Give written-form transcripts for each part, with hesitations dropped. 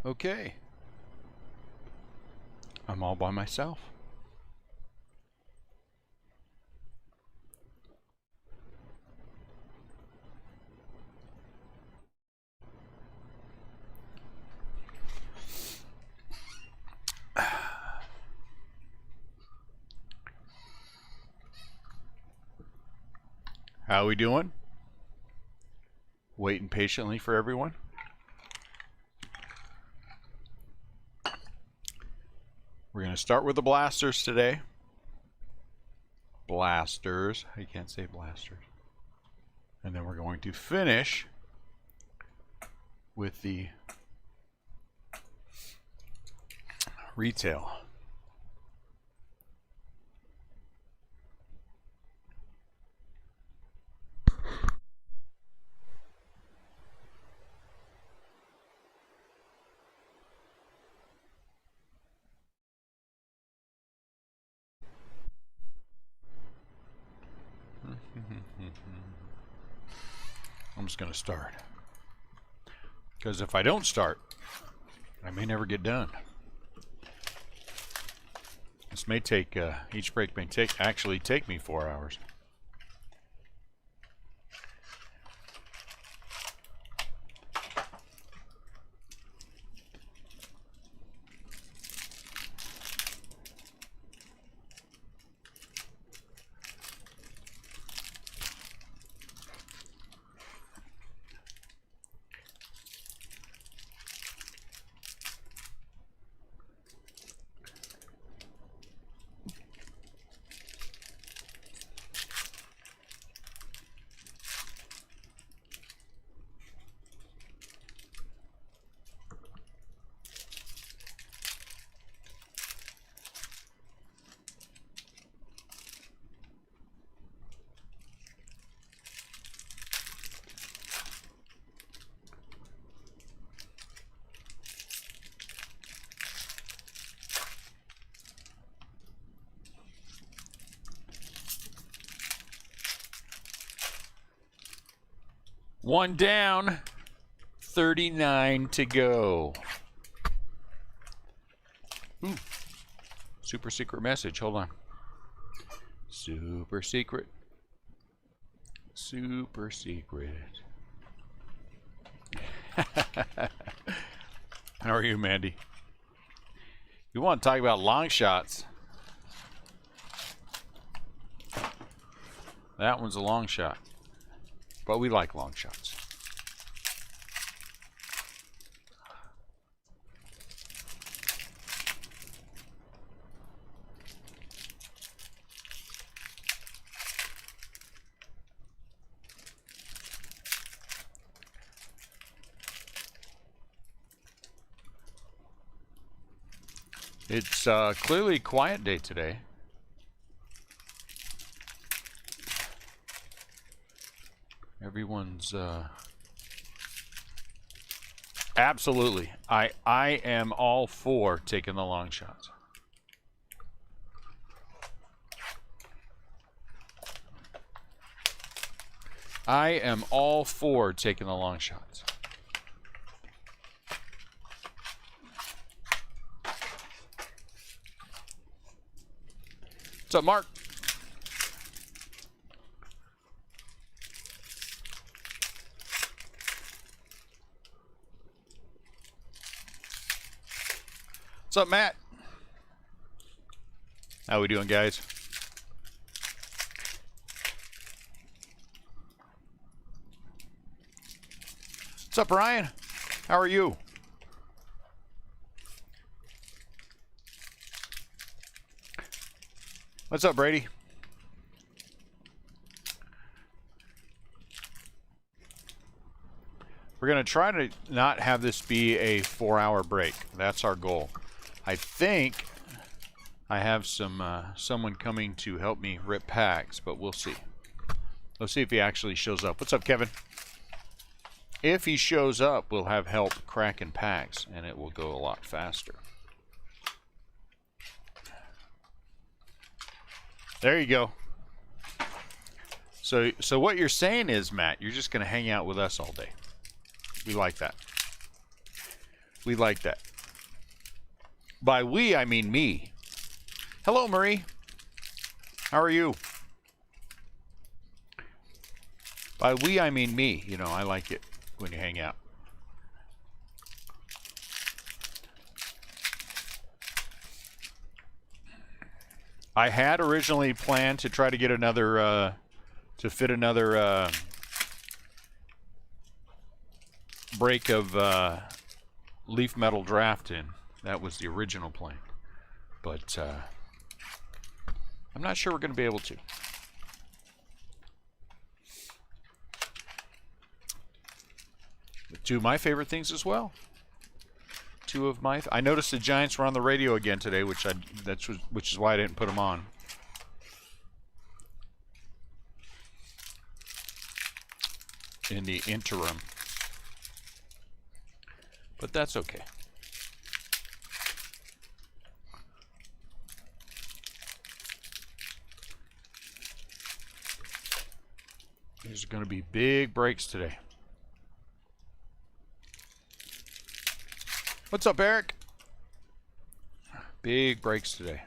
Okay. I'm all by myself. How we doing? Waiting patiently for everyone. We're going to start with the blasters today. Blasters. I can't say blasters. And then we're going to finish with the retail. I'm just going to start. Because if I don't start, I may never get done. This may take, each break may actually take me 4 hours. One down, 39 to go. Ooh. Super secret message. Hold on. Super secret. Super secret. How are you, Mandy? You want to talk about long shots? That one's a long shot. But we like long shots. It's clearly a quiet day today. Everyone's absolutely. I am all for taking the long shots. I am all for taking the long shots. What's up, Mark? What's up, Matt? How we doing, guys? What's up, Ryan? How are you? What's up, Brady? We're going to try to not have this be a 4-hour break. That's our goal. I think I have someone coming to help me rip packs, but we'll see. Let's see if he actually shows up. What's up, Kevin? If he shows up, we'll have help cracking packs, and it will go a lot faster. There you go. So what you're saying is, Matt, you're just going to hang out with us all day. We like that. We like that. By we, I mean me. Hello, Marie. How are you? By we, I mean me. You know, I like it when you hang out. I had originally planned to try to get another, to fit another break of leaf metal draft in. That was the original plan. But I'm not sure we're going to be able to. But two of my favorite things as well. Two of my... I noticed the Giants were on the radio again today, which is why I didn't put them on. In the interim. But that's okay. These are going to be big breaks today. What's up, Eric? Big breaks today.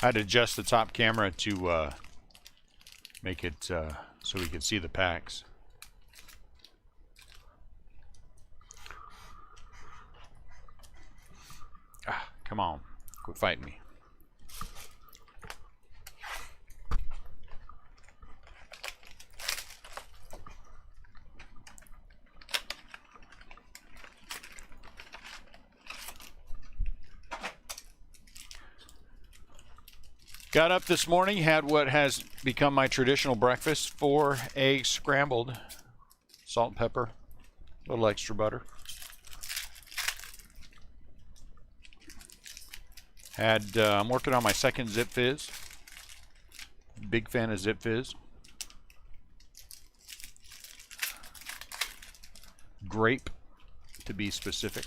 I had to adjust the top camera to make it so we could see the packs. Ah, come on. Quit fighting me. Got up this morning, had what has become my traditional breakfast, 4 eggs scrambled, salt and pepper, a little extra butter. I'm working on my second Zip Fizz. Big fan of Zip Fizz. Grape, to be specific.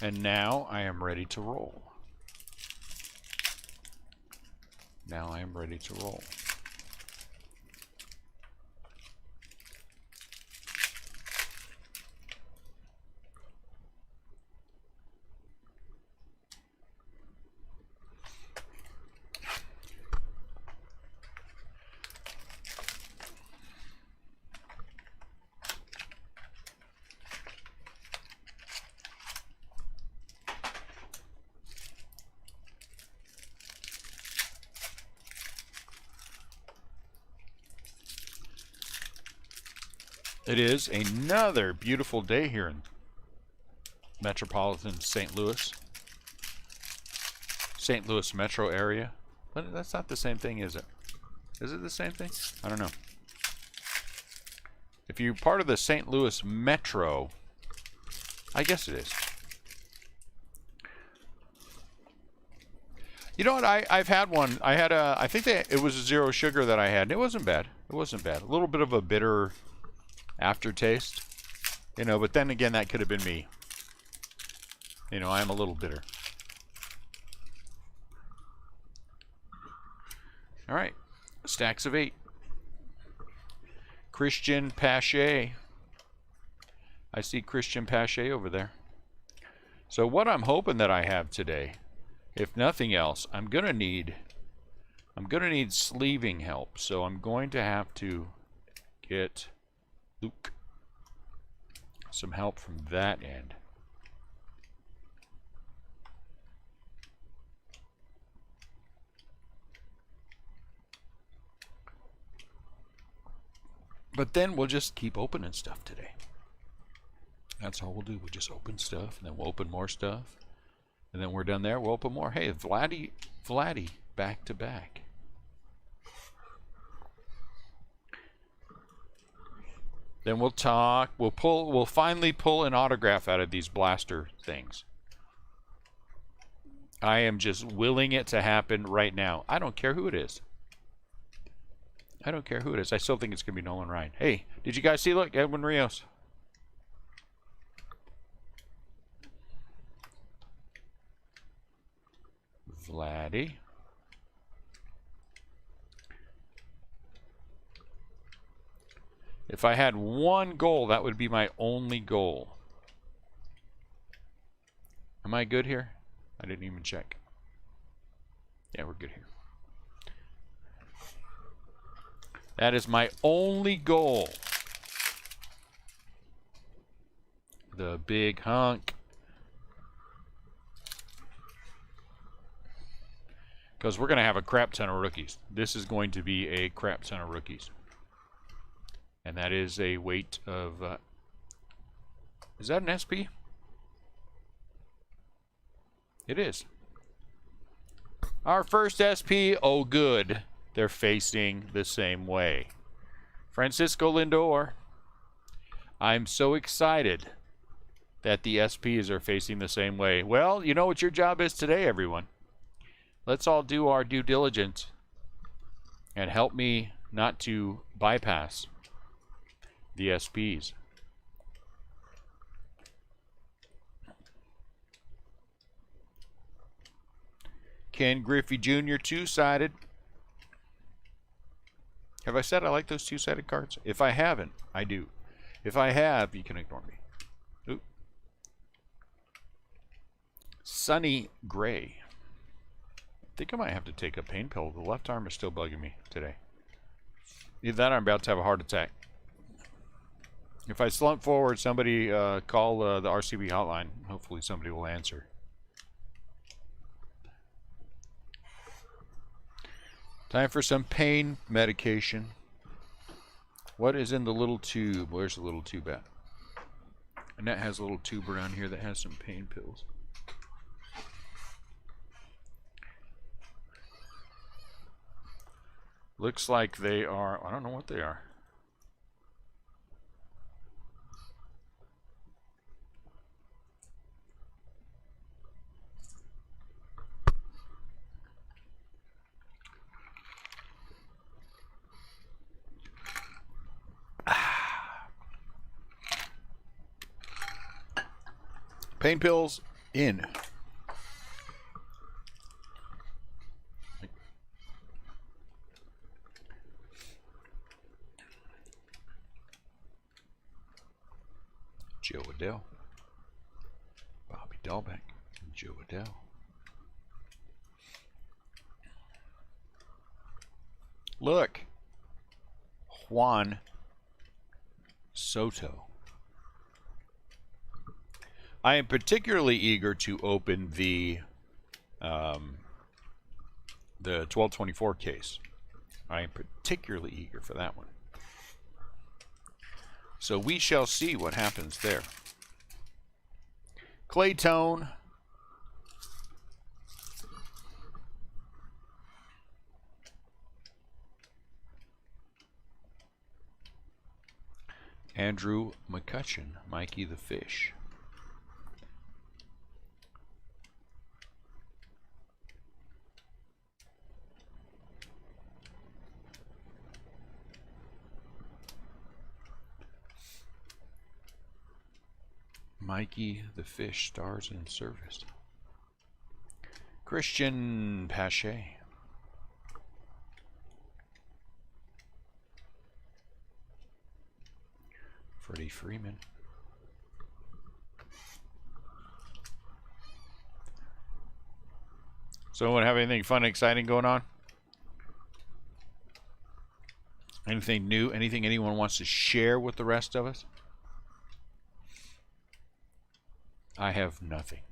And now I am ready to roll. Now I am ready to roll. It is another beautiful day here in metropolitan St. Louis. St. Louis metro area. But that's not the same thing, is it? Is it the same thing? I don't know. If you're part of the St. Louis metro, I guess it is. You know what? I've had one. I had I think it was a zero sugar that I had, and it wasn't bad. It wasn't bad. A little bit of a bitter aftertaste, you know, but then again, that could have been me. You know, I am a little bitter. All right, stacks of 8. Christian Pache. I see Christian Pache over there. So what I'm hoping that I have today, if nothing else, I'm gonna need sleeving help. So I'm going to have to get Luke some help from that end. But then we'll just keep opening stuff today. That's all we'll do. We'll just open stuff, and then we'll open more stuff, and then we're done there. We'll open more. Hey, Vladdy, back to back. Then we'll talk. We'll finally pull an autograph out of these blaster things. I am just willing it to happen right now. I don't care who it is. I don't care who it is. I still think it's going to be Nolan Ryan. Hey, did you guys see? Look, Edwin Rios. Vladdy. If I had one goal, that would be my only goal. Am I good here? I didn't even check. Yeah, we're good here. That is my only goal. The big hunk. Because we're going to have a crap ton of rookies. This is going to be a crap ton of rookies. And that is a weight of... is that an SP? It is. Our first SP. Oh, good. They're facing the same way. Francisco Lindor. I'm so excited that the SPs are facing the same way. Well, you know what your job is today, everyone. Let's all do our due diligence and help me not to bypass the SPs. Ken Griffey Jr. two-sided. Have I said I like those two-sided cards? If I haven't, I do. If I have, you can ignore me. Oop. Sunny Gray. I think I might have to take a pain pill. The left arm is still bugging me today. Either that or I'm about to have a heart attack. If I slump forward, somebody call the RCB hotline. Hopefully somebody will answer. Time for some pain medication. What is in the little tube? Where's the little tube at? Annette has a little tube around here that has some pain pills. Looks like they are, I don't know what they are. Pain pills in. Joe Adele. Bobby Dahlbeck. Joe Adele. Look. Juan Soto. I am particularly eager to open the 1224 case. I am particularly eager for that one. So we shall see what happens there. Claytone. Andrew McCutcheon, Mikey the Fish. Mikey the Fish stars in service. Christian Pache. Freddie Freeman. So, anyone have anything fun, exciting going on? Anything new? Anything anyone wants to share with the rest of us? I have nothing.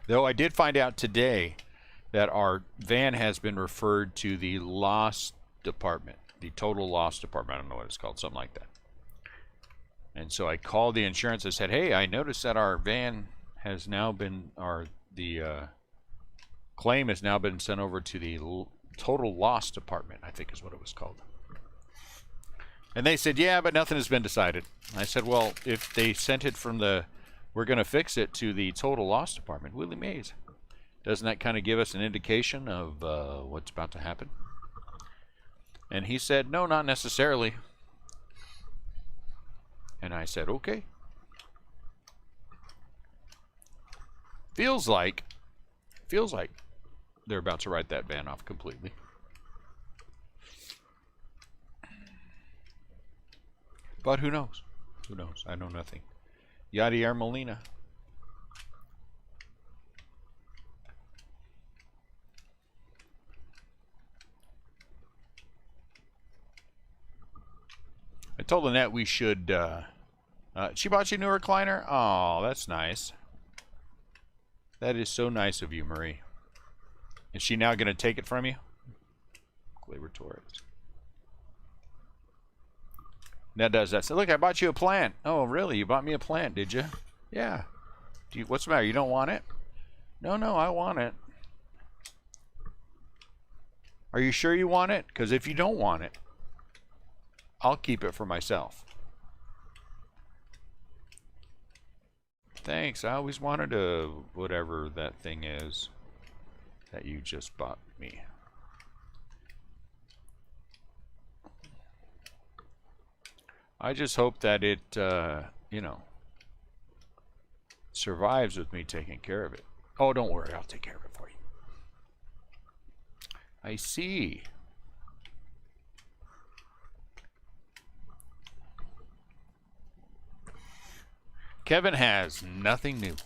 Though I did find out today that our van has been referred to the loss department, the total loss department. I don't know what it's called, something like that. And so I called the insurance. I said, hey, I noticed that our van has now been, the claim has now been sent over to the total loss department, I think is what it was called. And they said, yeah, but nothing has been decided. I said, well, if they sent it from the, we're going to fix it to the total loss department, Willie Mays, doesn't that kind of give us an indication of what's about to happen? And he said, no, not necessarily. And I said, okay. Feels like Feels like they're about to write that ban off completely. But who knows? Who knows? I know nothing. Yadier Molina. I told Annette we should, she bought you a new recliner? Oh, that's nice. That is so nice of you, Marie. Is she now going to take it from you? Glaber Torres. Annette does that. So look, I bought you a plant. Oh, really? You bought me a plant, did you? Yeah. What's the matter? You don't want it? No, I want it. Are you sure you want it? Because if you don't want it, I'll keep it for myself. Thanks. I always wanted a whatever that thing is that you just bought me. I just hope that it, you know, survives with me taking care of it. Oh, don't worry. I'll take care of it for you. I see. Kevin has nothing new.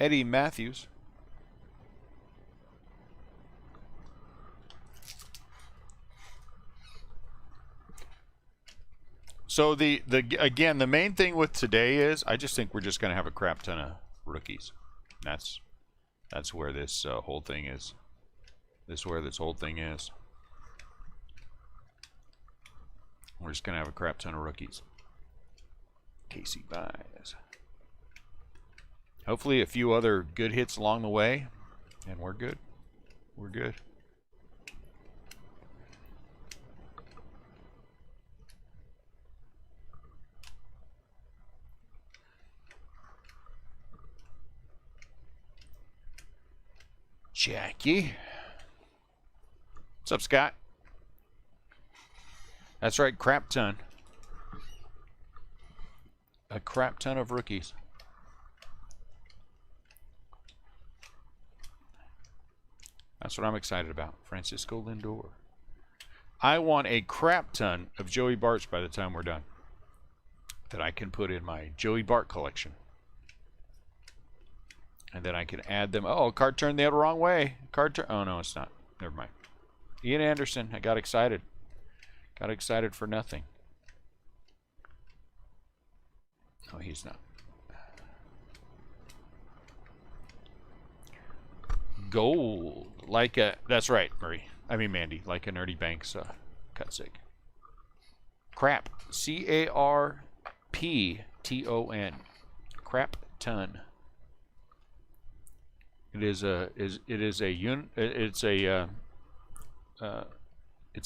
Eddie Matthews. So again, the main thing with today is I just think we're just going to have a crap ton of rookies. That's where this whole thing is. Where this whole thing is. We're just going to have a crap ton of rookies. Casey buys. Hopefully a few other good hits along the way, and we're good. We're good. Jackie. What's up, Scott? That's right, crap ton. A crap ton of rookies. That's what I'm excited about. Francisco Lindor. I want a crap ton of Joey Barts by the time we're done that I can put in my Joey Bart collection. And then I can add them. Oh, card turned the wrong way. Card turn. Oh, no, it's not. Never mind. Ian Anderson. I got excited. Got excited for nothing. Oh, he's not. Gold. Like a... That's right, Marie. I mean, Mandy. Like a Nerdy Banks Cutsick. Crap. C-A-R-P-T-O-N. Crap ton. It's a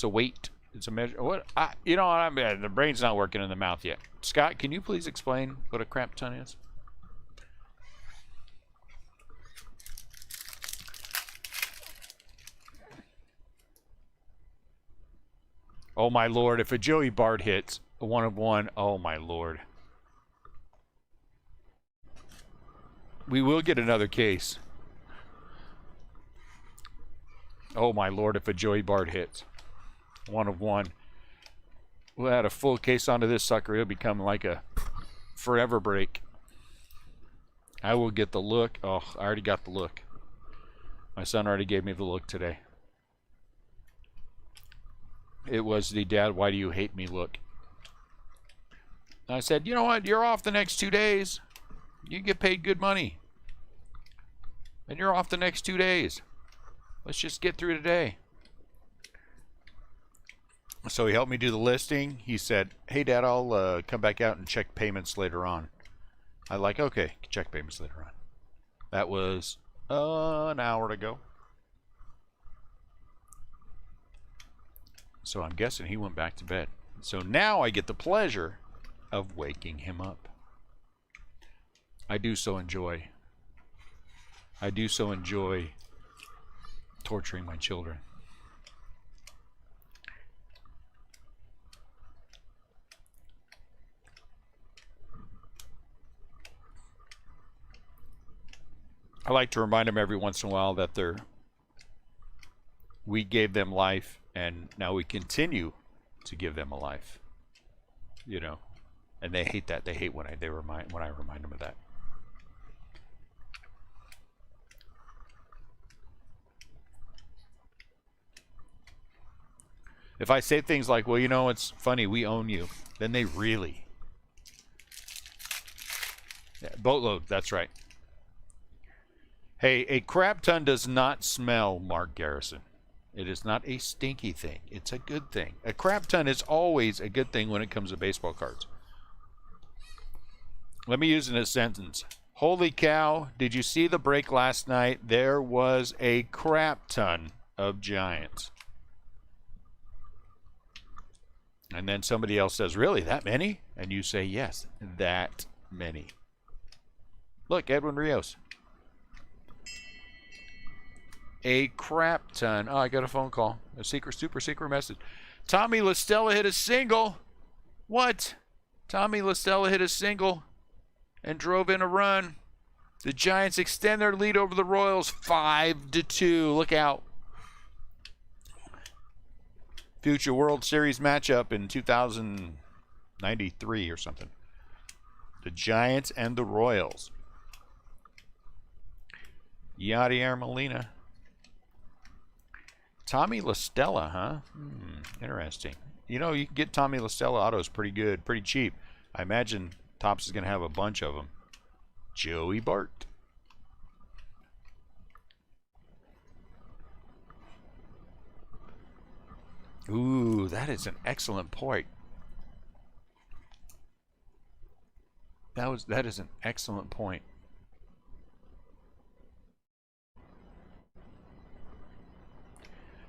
weight. It's a measure. What? You know what? The brain's not working in the mouth yet. Scott, can you please explain what a crap ton is? Oh my lord! If a Joey Bart hits a 1 of 1, oh my lord. We will get another case. Oh my lord! If a Joey Bart hits 1 of 1, we'll add a full case onto this sucker. It'll become like a forever break. I will get the look. Oh, I already got the look. My son already gave me the look today. It was the "Dad, why do you hate me" look. And I said, you know what? You're off the next 2 days. You get paid good money. And you're off the next 2 days. Let's just get through today. So he helped me do the listing. He said, hey, Dad, I'll come back out and check payments later on. I like, okay, check payments later on. That was an hour ago. So I'm guessing he went back to bed. So now I get the pleasure of waking him up. I do so enjoy torturing my children. I like to remind them every once in a while that we gave them life, and now we continue to give them a life. You know, and they hate that. They hate when I remind them of that. If I say things like, well, you know, it's funny, we own you, then they really. Yeah, boatload, that's right. Hey, a crap ton does not smell, Mark Garrison. It is not a stinky thing. It's a good thing. A crap ton is always a good thing when it comes to baseball cards. Let me use it in a sentence. Holy cow, did you see the break last night? There was a crap ton of Giants. And then somebody else says, really, that many? And you say, yes, that many. Look, Edwin Rios. A crap ton. Oh, I got a phone call. A super secret message. Tommy LaStella hit a single. What? Tommy LaStella hit a single and drove in a run. The Giants extend their lead over the Royals 5-2. Look out. Future World Series matchup in 2093 or something. The Giants and the Royals. Yadier Molina. Tommy LaStella, huh? Interesting. You know, you can get Tommy LaStella autos pretty good, pretty cheap. I imagine Topps is going to have a bunch of them. Joey Bart. Ooh, that is an excellent point. That is an excellent point.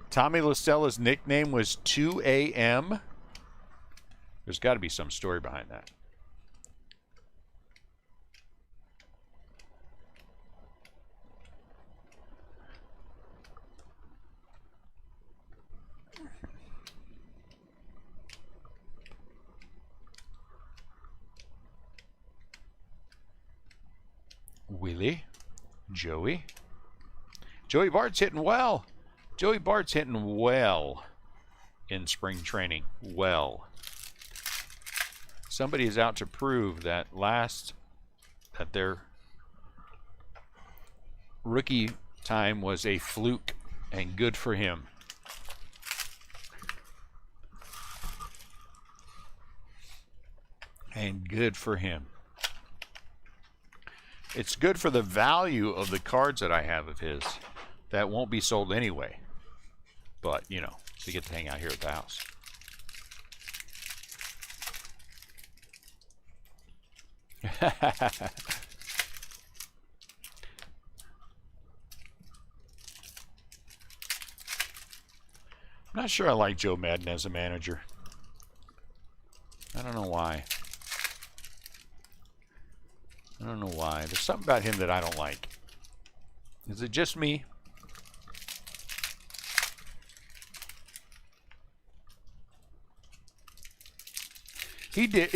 Tommy LaStella's nickname was 2 a.m. There's got to be some story behind that. Willie, Joey Bart's hitting well. Joey Bart's hitting well in spring training. Well. Somebody is out to prove that their rookie time was a fluke, and good for him. And good for him. It's good for the value of the cards that I have of his that won't be sold anyway. But, you know, to get to hang out here at the house. I'm not sure I like Joe Madden as a manager. I don't know why. I don't know why. There's something about him that I don't like. Is it just me? He did.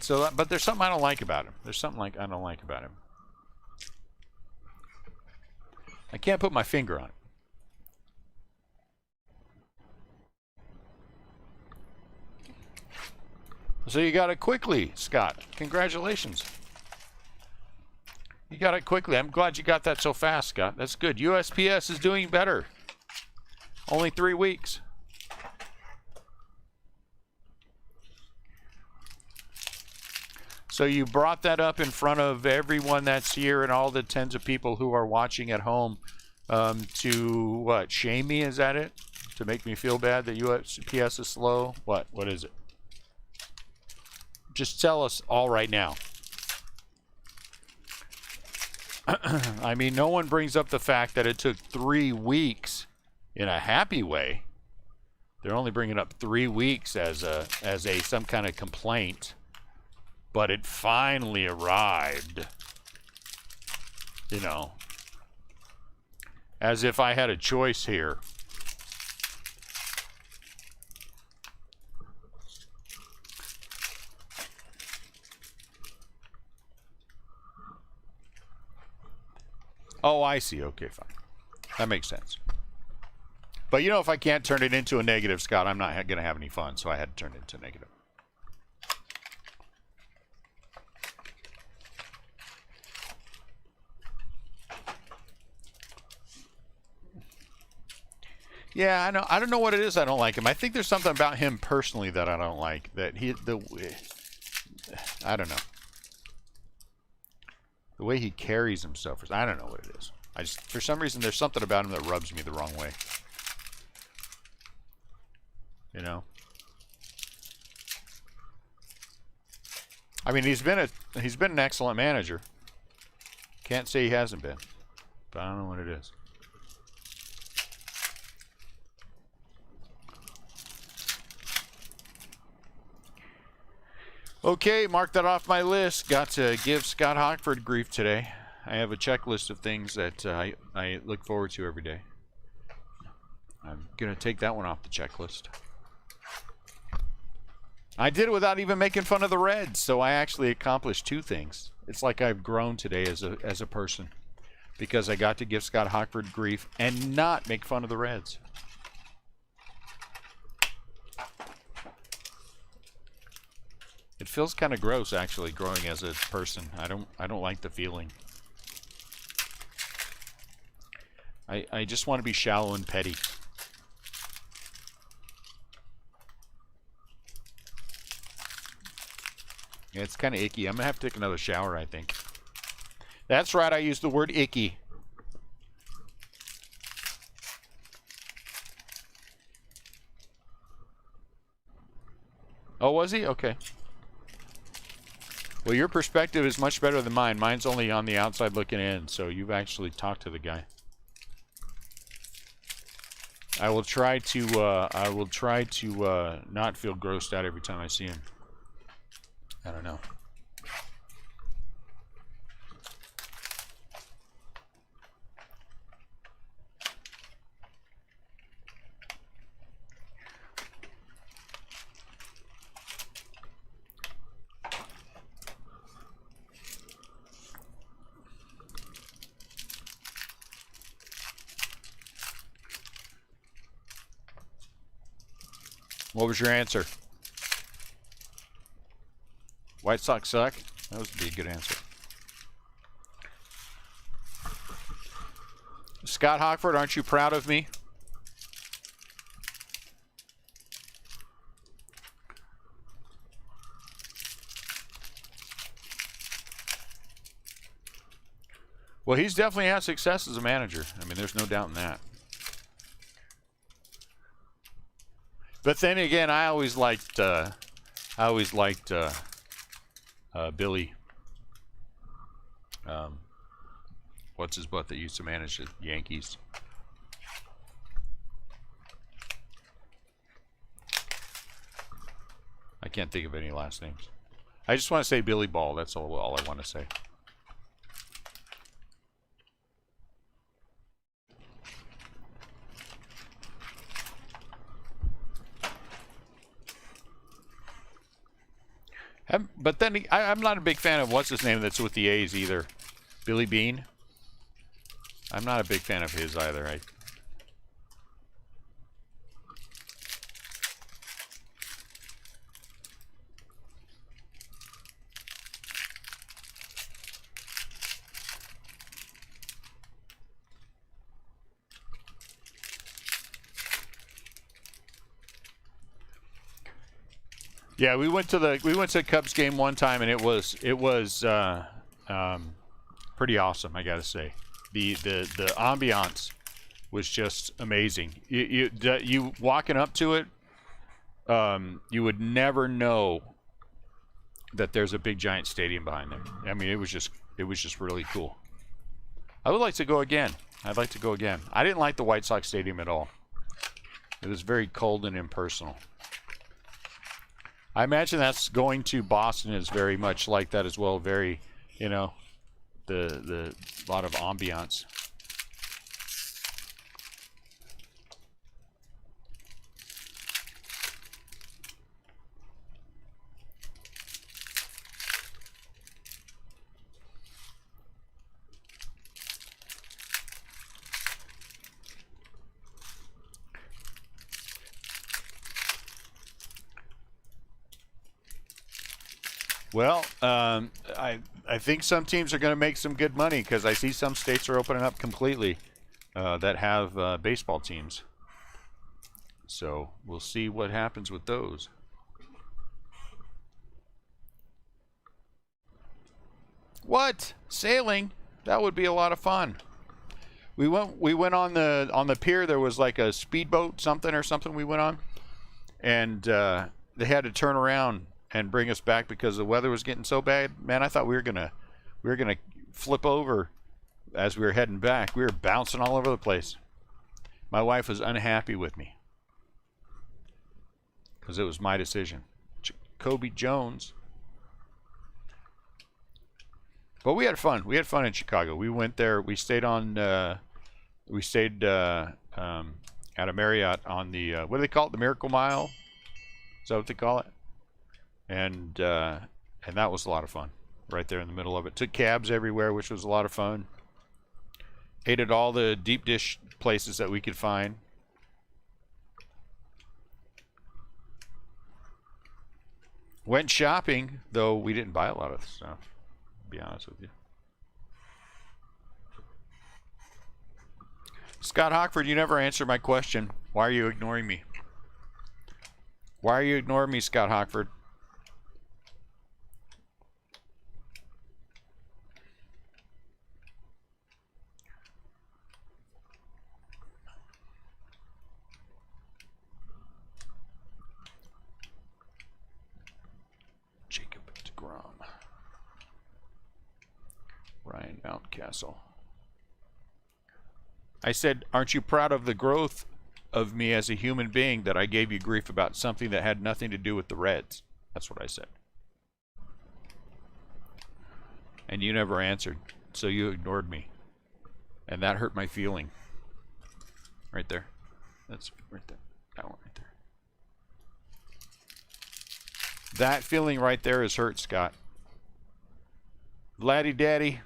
So, but there's something I don't like about him. There's something I don't like about him. I can't put my finger on it. So you got it quickly, Scott. Congratulations. You got it quickly. I'm glad you got that so fast, Scott. That's good. USPS is doing better. Only 3 weeks. So you brought that up in front of everyone that's here and all the tens of people who are watching at home to, what, shame me? Is that it? To make me feel bad that USPS is slow? What is it? Just tell us all right now. I mean, no one brings up the fact that it took 3 weeks in a happy way. They're only bringing up 3 weeks as some kind of complaint, but it finally arrived. You know, as if I had a choice here. Oh, I see. Okay, fine. That makes sense. But you know, if I can't turn it into a negative, Scott, I'm not going to have any fun, so I had to turn it into negative. Yeah, I know. I don't know what it is. I don't like him. I think there's something about him personally that I don't like. That I don't know. The way he carries himself. I don't know what it is. For some reason, there's something about him that rubs me the wrong way. You know. I mean, he's been an excellent manager. Can't say he hasn't been, but I don't know what it is. Okay, mark that off my list. Got to give Scott Hockford grief today. I have a checklist of things that I look forward to every day. I'm going to take that one off the checklist. I did it without even making fun of the Reds, so I actually accomplished two things. It's like I've grown today as a person because I got to give Scott Hockford grief and not make fun of the Reds. It feels kind of gross, actually, growing as a person. I don't like the feeling. I just want to be shallow and petty. Yeah, it's kind of icky. I'm gonna have to take another shower, I think. That's right. I used the word icky. Oh, was he? Okay. Well, your perspective is much better than mine. Mine's only on the outside looking in, so you've actually talked to the guy. I will try to not feel grossed out every time I see him. I don't know. What was your answer? White Sox suck? That would be a good answer. Scott Hockford, aren't you proud of me? Well, he's definitely had success as a manager. I mean, there's no doubt in that. But then again, I always liked Billy. What's his butt that used to manage the Yankees? I can't think of any last names. I just want to say Billy Ball. That's all I want to say. But then I'm not a big fan of what's his name that's with the A's either. Billy Bean. I'm not a big fan of his either. Yeah, we went to a Cubs game one time, and it was pretty awesome. I gotta say, the ambiance was just amazing. You walking up to it, you would never know that there's a big giant stadium behind there. I mean, it was just really cool. I would like to go again. I'd like to go again. I didn't like the White Sox stadium at all. It was very cold and impersonal. I imagine that's going to Boston is very much like that as well. Very, you know, the lot of ambiance. Well, I think some teams are going to make some good money because I see some states are opening up completely that have baseball teams. So we'll see what happens with those. What? Sailing? That would be a lot of fun. We went on the pier. There was like a speedboat something we went on, and they had to turn around and bring us back because the weather was getting so bad. Man, I thought we were gonna flip over as we were heading back. We were bouncing all over the place. My wife was unhappy with me because it was my decision. Kobe Jones. But we had fun. We had fun in Chicago. We went there. We stayed on. We stayed at a Marriott on the what do they call it? The Miracle Mile. Is that what they call it? And that was a lot of fun. Right there in the middle of it. Took cabs everywhere, which was a lot of fun. Ate at all the deep dish places that we could find. Went shopping, though we didn't buy a lot of stuff. To be honest with you. Scott Hockford, you never answered my question. Why are you ignoring me? Why are you ignoring me, Scott Hockford? Jacob DeGrom. Ryan Mountcastle. I said, aren't you proud of the growth of me as a human being that I gave you grief about something that had nothing to do with the Reds? That's what I said. And you never answered, so you ignored me. And that hurt my feeling. Right there. That's right there. That one right there. That feeling right there is hurt, Scott. Vladdy Daddy.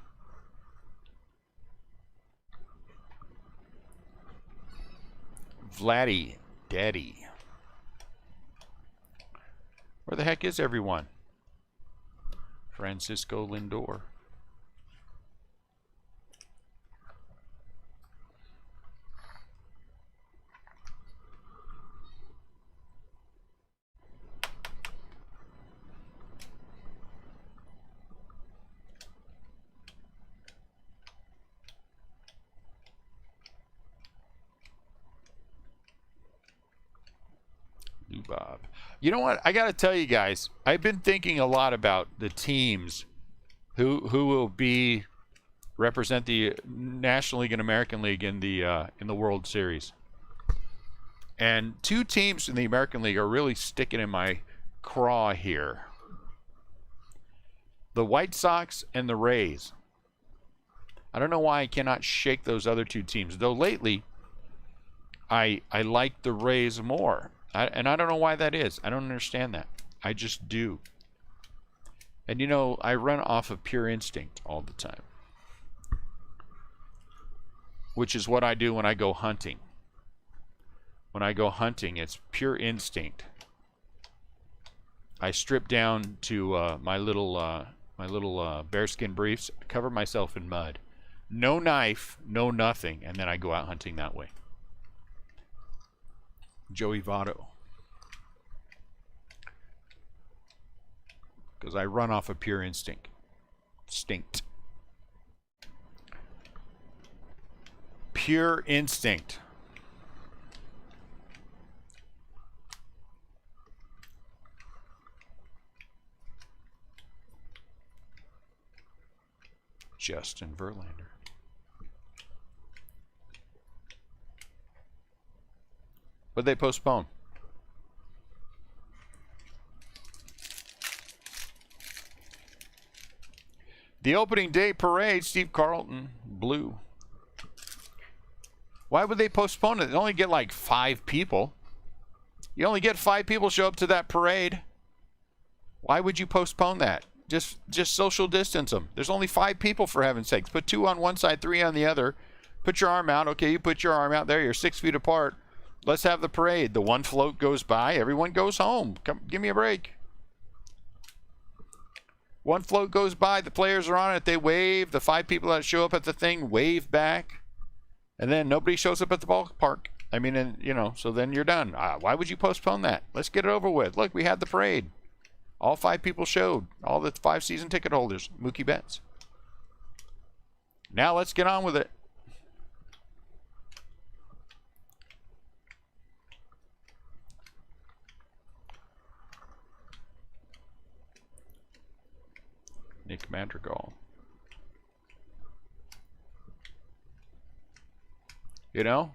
Vladdy Daddy. Where the heck is everyone? Francisco Lindor. Bob. You know what? I got to tell you guys, I've been thinking a lot about the teams who will be represent the National League and American League in the World Series. And two teams in the American League are really sticking in my craw here. The White Sox and the Rays. I don't know why I cannot shake those other two teams. Though lately, I like the Rays more. And I don't know why that is. I don't understand that. I just do. And you know, I run off of pure instinct all the time. Which is what I do when I go hunting. When I go hunting, it's pure instinct. I strip down to my little bearskin briefs, cover myself in mud. No knife, no nothing, and then I go out hunting that way. Joey Votto. Because I run off of pure instinct. Pure instinct. Justin Verlander. But they postpone. The opening day parade, Steve Carlton, blue. Why would they postpone it? They only get like 5 people. You only get 5 people show up to that parade. Why would you postpone that? Just social distance them. There's only 5 people, for heaven's sakes. Put 2 on one side, 3 on the other. Put your arm out. Okay, you put your arm out there. You're 6 feet apart. Let's have the parade. The one float goes by. Everyone goes home. Come, give me a break. One float goes by, the players are on it, they wave, the 5 people that show up at the thing wave back, and then nobody shows up at the ballpark. I mean, and you know, so then you're done. Why would you postpone that? Let's get it over with. Look, we had the parade. All 5 people showed. All the 5 season ticket holders. Mookie Betts. Now let's get on with it. Nick Madrigal. You know?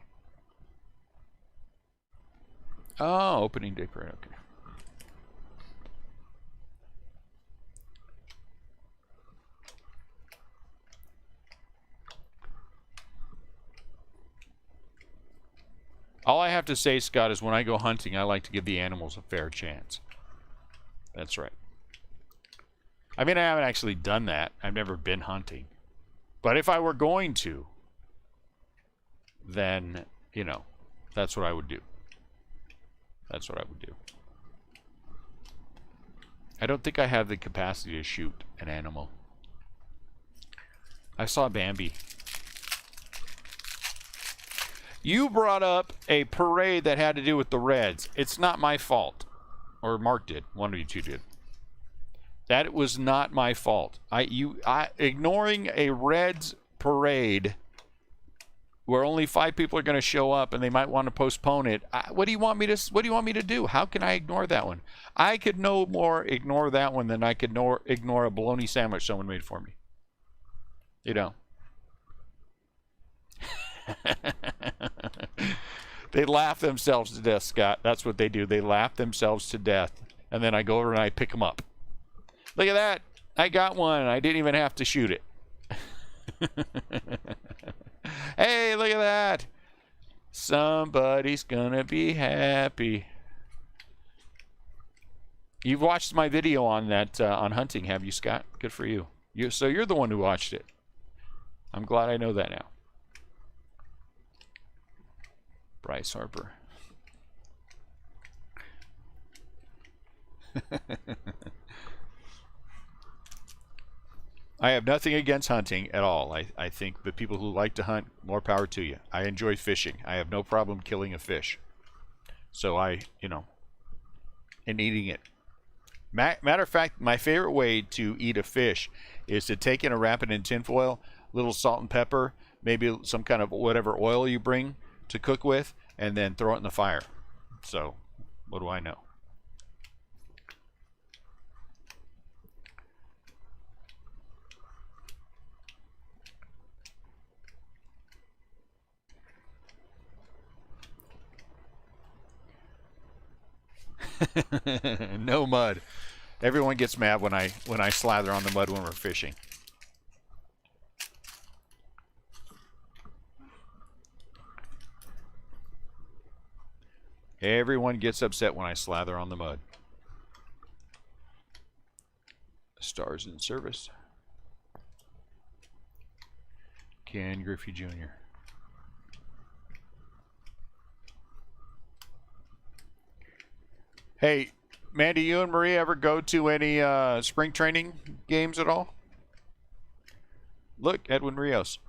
Oh, opening day parade. Okay. All I have to say, Scott, is when I go hunting, I like to give the animals a fair chance. That's right. I mean, I haven't actually done that. I've never been hunting. But if I were going to, then, you know, that's what I would do. That's what I would do. I don't think I have the capacity to shoot an animal. I saw Bambi. You brought up a parade that had to do with the Reds. It's not my fault. Or Mark did. One of you two did. That was not my fault. Ignoring a Reds parade where only 5 people are going to show up and they might want to postpone it. What do you want me to do? How can I ignore that one? I could no more ignore that one than I could ignore a bologna sandwich someone made for me. You know. They laugh themselves to death, Scott. That's what they do. They laugh themselves to death. And then I go over and I pick them up. Look at that. I got one. I didn't even have to shoot it. Hey, look at that. Somebody's gonna be happy. You've watched my video on that, on hunting, have you, Scott? Good for you. So you're the one who watched it. I'm glad I know that now. Bryce Harper. I have nothing against hunting at all. I think the people who like to hunt, more power to you. I enjoy fishing. I have no problem killing a fish. So you know, and eating it. Matter of fact, my favorite way to eat a fish is to take in a wrap it in tinfoil, little salt and pepper, maybe some kind of whatever oil you bring to cook with, and then throw it in the fire. So, what do I know? No mud. Everyone gets mad when I slather on the mud when we're fishing. Everyone gets upset when I slather on the mud. Stars in service. Ken Griffey Jr. Hey, Mandy, you and Marie ever go to any spring training games at all? Look, Edwin Rios.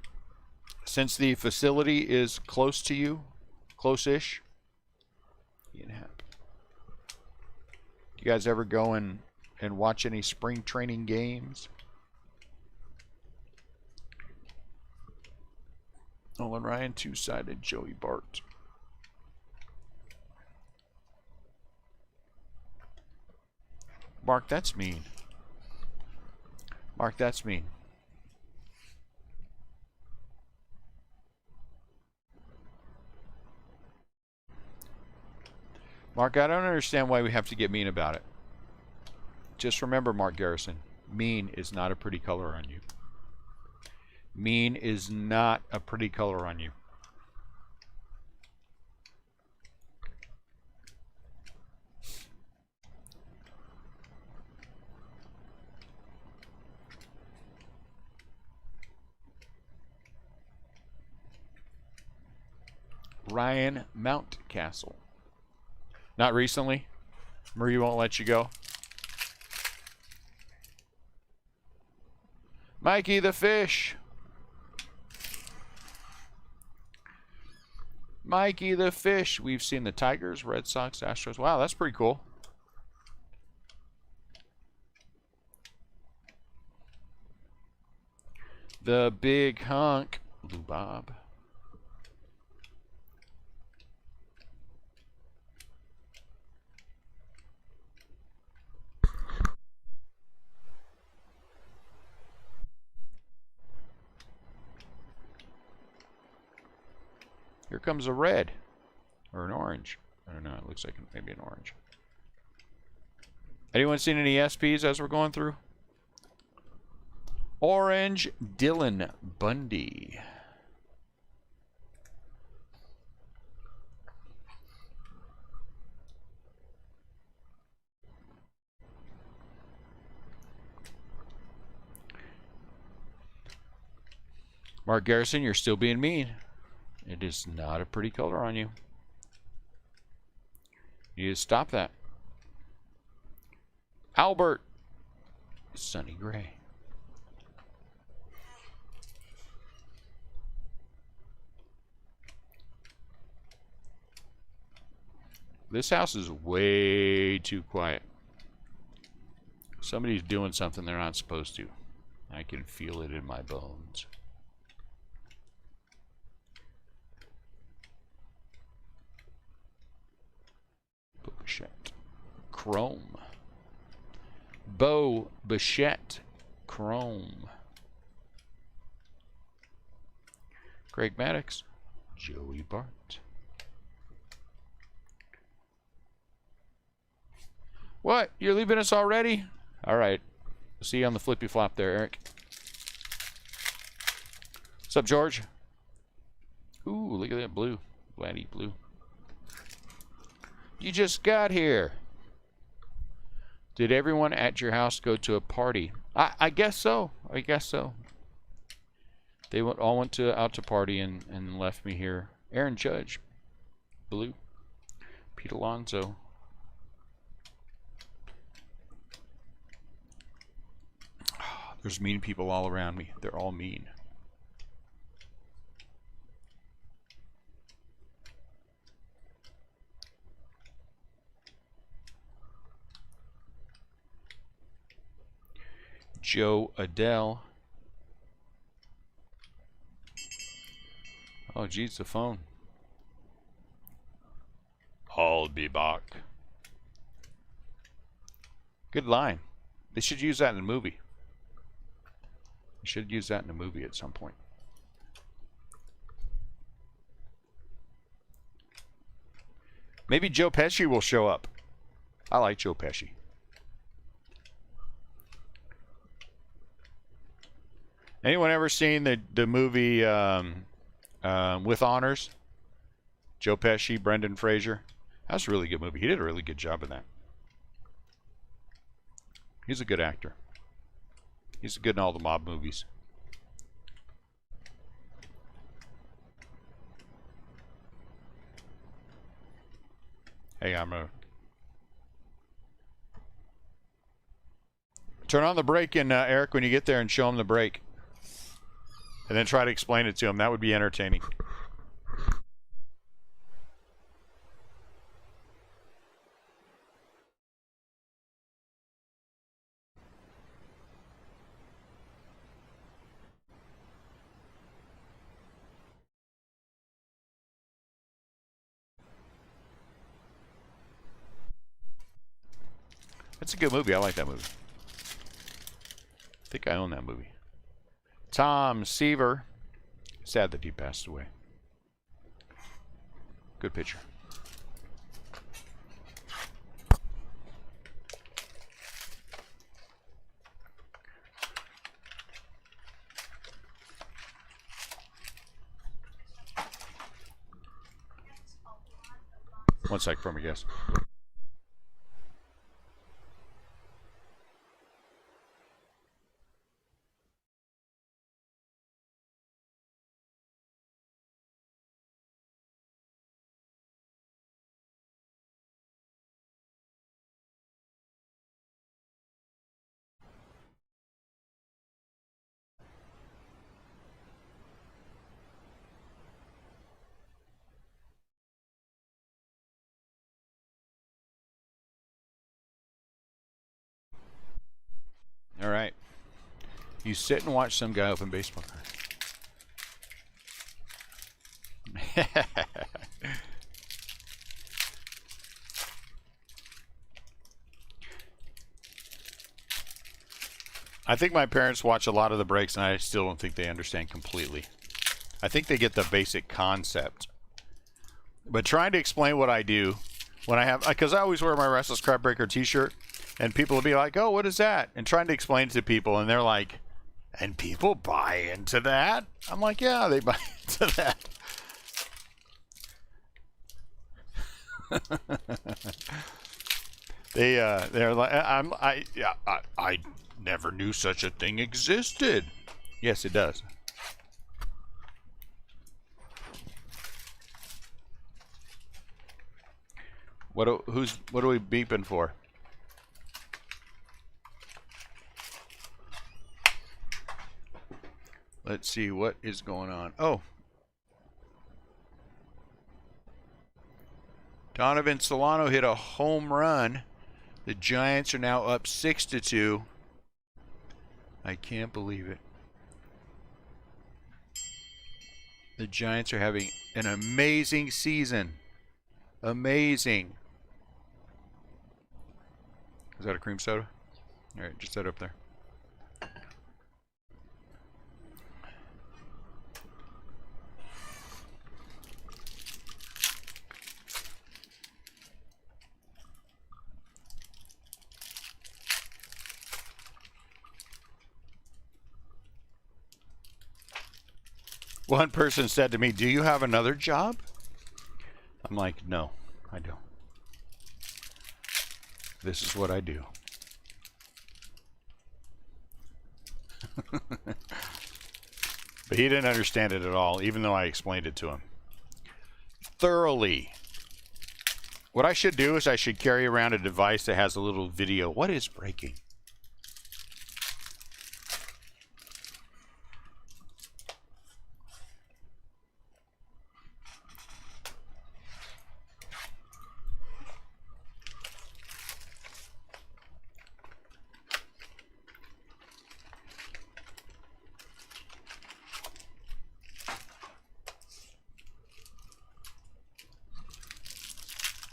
Since the facility is close to you, close-ish, you guys ever go and watch any spring training games? Nolan Ryan, two-sided Joey Bart. Mark, that's mean. Mark, that's mean. Mark, I don't understand why we have to get mean about it. Just remember, Mark Garrison, mean is not a pretty color on you. Mean is not a pretty color on you. Ryan Mountcastle. Not recently? Marie won't let you go? Mikey the fish. Mikey the fish. We've seen the Tigers, Red Sox, Astros. Wow, that's pretty cool. The big hunk. Blue Bob. Here comes a red. Or an orange. I don't know. It looks like maybe an orange. Anyone seen any SPs as we're going through? Orange Dylan Bundy. Mark Garrison, you're still being mean. It is not a pretty color on you. You need to stop that. Albert. Sunny gray. This house is way too quiet. Somebody's doing something they're not supposed to. I can feel it in my bones. Bichette. Chrome. Bo Bichette. Chrome. Greg Maddox. Joey Bart. What? You're leaving us already? All right. See you on the flippy flop there, Eric. What's up, George? Ooh, look at that blue. Vladdy blue. You just got here. Did everyone at your house go to a party? I guess so. I guess so. They all went out to party and left me here. Aaron Judge. Blue. Pete Alonso. There's mean people all around me. They're all mean. Joe Adele. Oh, geez, the phone. I'll be back. Good line. They should use that in a movie. You should use that in a movie at some point. Maybe Joe Pesci will show up. I like Joe Pesci. Anyone ever seen the movie With Honors? Joe Pesci, Brendan Fraser. That's a really good movie. He did a really good job in that. He's a good actor. He's good in all the mob movies. Hey, I'm gonna turn on the brake, and Eric, when you get there, and show him the brake, and then try to explain it to him. That would be entertaining. That's a good movie. I like that movie. I think I own that movie. Tom Seaver. Sad that he passed away. Good pitcher. One sec for me, guys. All right. You sit and watch some guy open baseball cards. I think my parents watch a lot of the breaks, and I still don't think they understand completely. I think they get the basic concept. But trying to explain what I do when I have, because I always wear my Restless Crab Breaker t-shirt, and people will be like, oh, what is that? And trying to explain it to people, and they're like, and people buy into that? I'm like, yeah, they buy into that. They're like, I never knew such a thing existed. Yes, it does. What are we beeping for? Let's see what is going on. Oh, Donovan Solano hit a home run. The Giants are now up 6-2. I can't believe it. The Giants are having an amazing season. Amazing. Is that a cream soda? All right, just set it up there. One person said to me, do you have another job? I'm like, no, I don't. This is what I do. But he didn't understand it at all, even though I explained it to him thoroughly. What I should do is I should carry around a device that has a little video. What is breaking?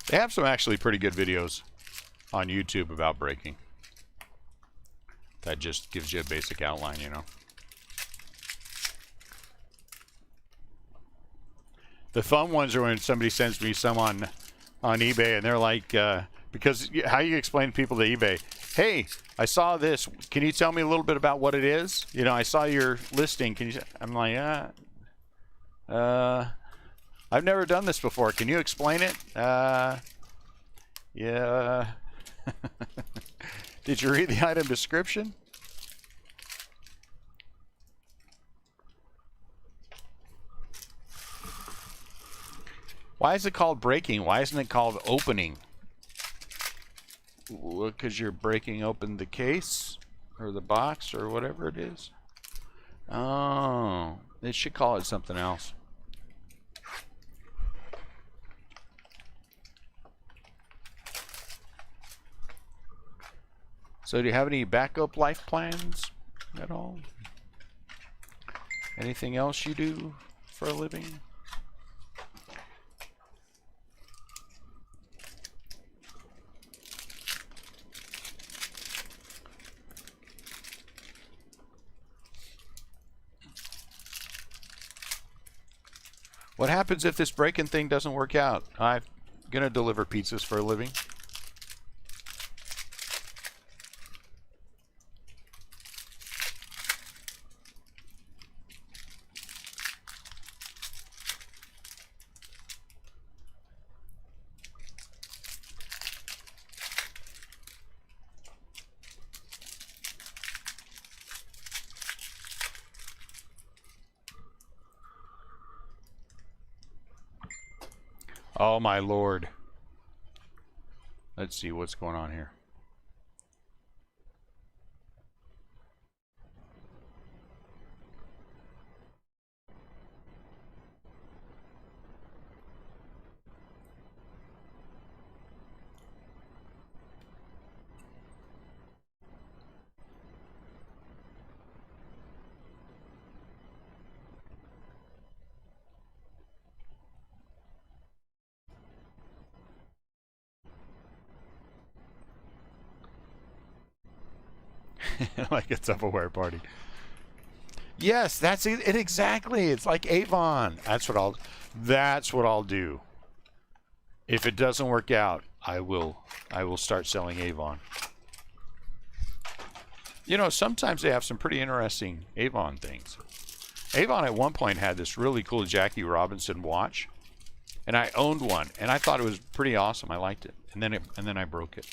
They have some actually pretty good videos on YouTube about breaking. That just gives you a basic outline, you know. The fun ones are when somebody sends me some on eBay, and they're like, because how you explain to people to eBay, hey, I saw this. Can you tell me a little bit about what it is? You know, I saw your listing. Can you? I'm like, I've never done this before. Can you explain it? Yeah. Did you read the item description? Why is it called breaking? Why isn't it called opening? Because you're breaking open the case or the box or whatever it is. Oh, they should call it something else. So do you have any backup life plans at all? Anything else you do for a living? What happens if this break-in thing doesn't work out? I'm going to deliver pizzas for a living. Oh my lord. Let's see what's going on here. Like a Tupperware party. Yes, that's it exactly. It's like Avon. That's what I'll do. If it doesn't work out, I will start selling Avon. You know, sometimes they have some pretty interesting Avon things. Avon at one point had this really cool Jackie Robinson watch, and I owned one, and I thought it was pretty awesome. I liked it, and then I broke it.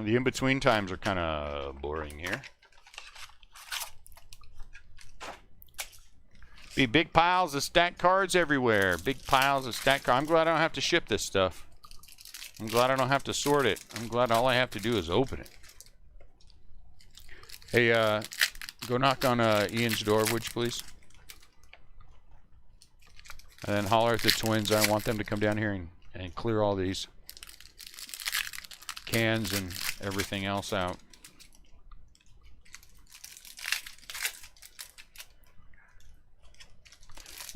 The in-between times are kind of boring here. Be big piles of stacked cards everywhere. Big piles of stacked cards. I'm glad I don't have to ship this stuff. I'm glad I don't have to sort it. I'm glad all I have to do is open it. Hey, go knock on Ian's door, would you please? And then holler at the twins. I want them to come down here and clear all these cans and everything else out.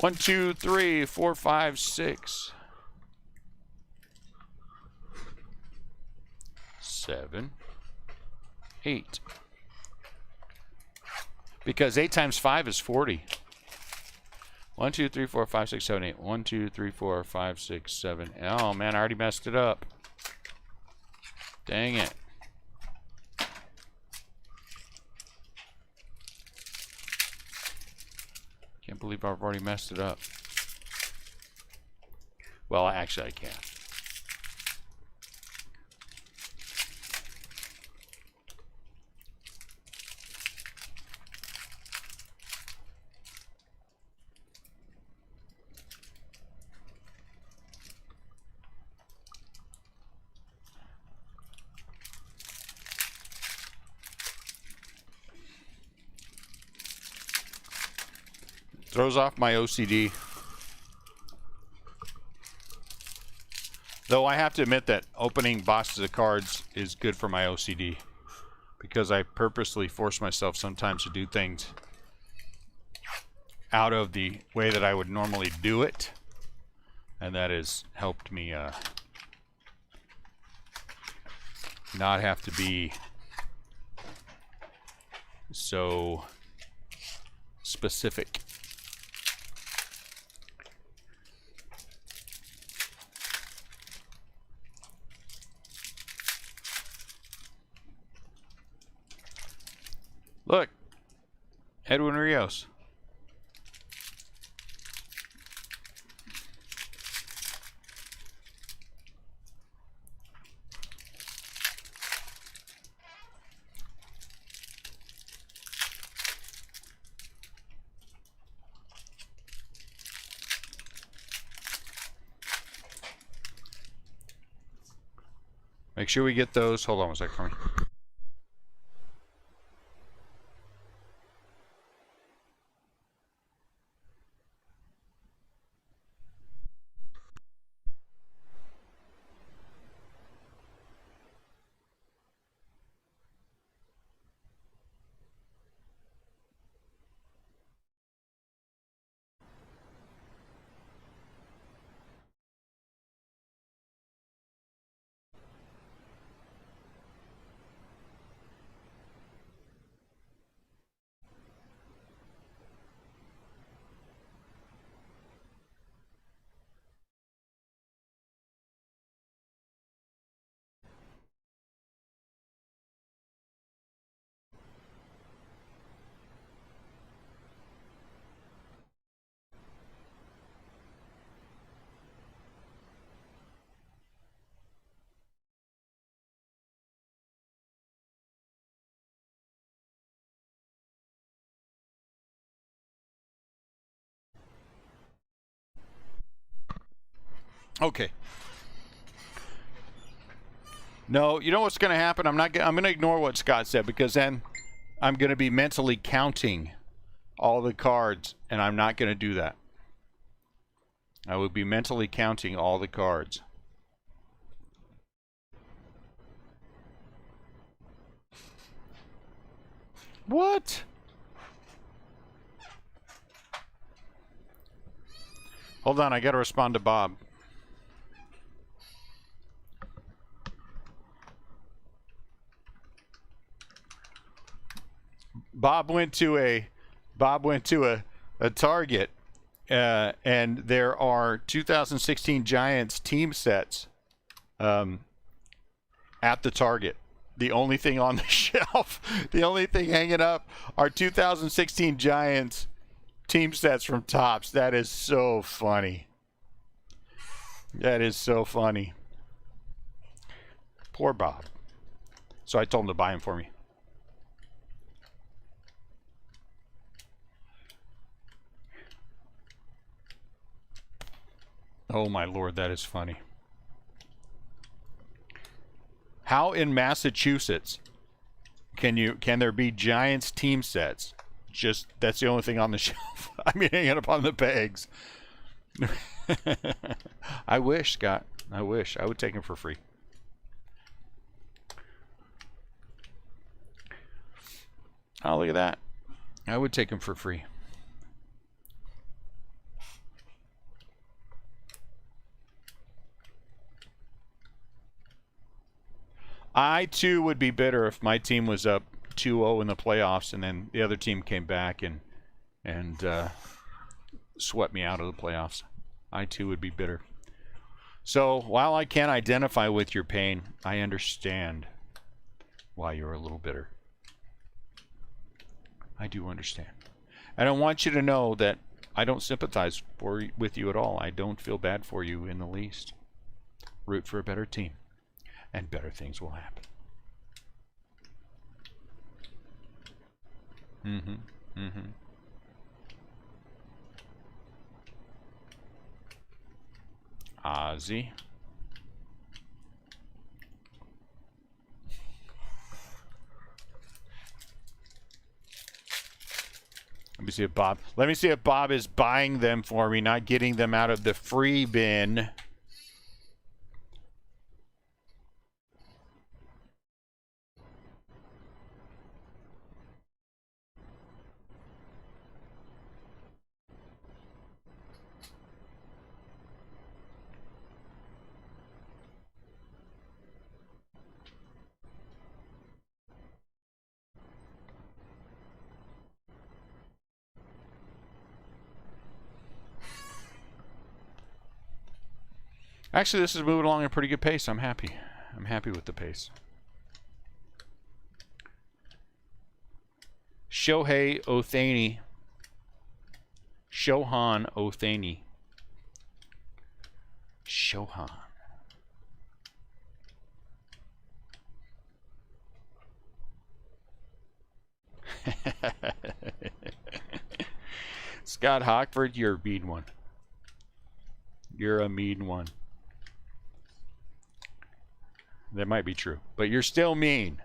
One, two, three, four, five, six, 7, 8. Because 8 times 5 is 40. 1, 2, 3, 4, 5, 6, 7, 8. 1, 2, 3, 4, 5, 6, 7. Oh man, I already messed it up. Dang it. Can't believe I've already messed it up. Well, actually I can. Throws off my OCD. Though I have to admit that opening boxes of cards is good for my OCD, because I purposely force myself sometimes to do things out of the way that I would normally do it, and that has helped me not have to be so specific. Look, Edwin Rios. Make sure we get those. Hold on one second for me. Okay. No, you know what's going to happen? I'm going to ignore what Scott said, because then I'm going to be mentally counting all the cards, and I'm not going to do that. I will be mentally counting all the cards. What? Hold on, I got to respond to Bob. Bob went to a Target, and there are 2016 Giants team sets at the Target. The only thing on the shelf, the only thing hanging up are 2016 Giants team sets from Topps. That is so funny. That is so funny. Poor Bob. So I told him to buy them for me. Oh my Lord, that is funny. How in Massachusetts can there be Giants team sets? Just that's the only thing on the shelf. I mean, hanging up on the pegs. I wish, Scott. I wish I would take them for free. Oh, look at that. I would take them for free. I, too, would be bitter if my team was up 2-0 in the playoffs and then the other team came back and swept me out of the playoffs. I, too, would be bitter. So while I can't identify with your pain, I understand why you're a little bitter. I do understand. And I want you to know that I don't sympathize with you at all. I don't feel bad for you in the least. Root for a better team, and better things will happen. Ozzy. Let me see if Bob is buying them for me, not getting them out of the free bin. Actually, this is moving along at a pretty good pace. I'm happy. I'm happy with the pace. Shohei Ohtani. Shohan Ohtani. Shohan. Scott Hockford, you're a mean one. You're a mean one. That might be true, but you're still mean.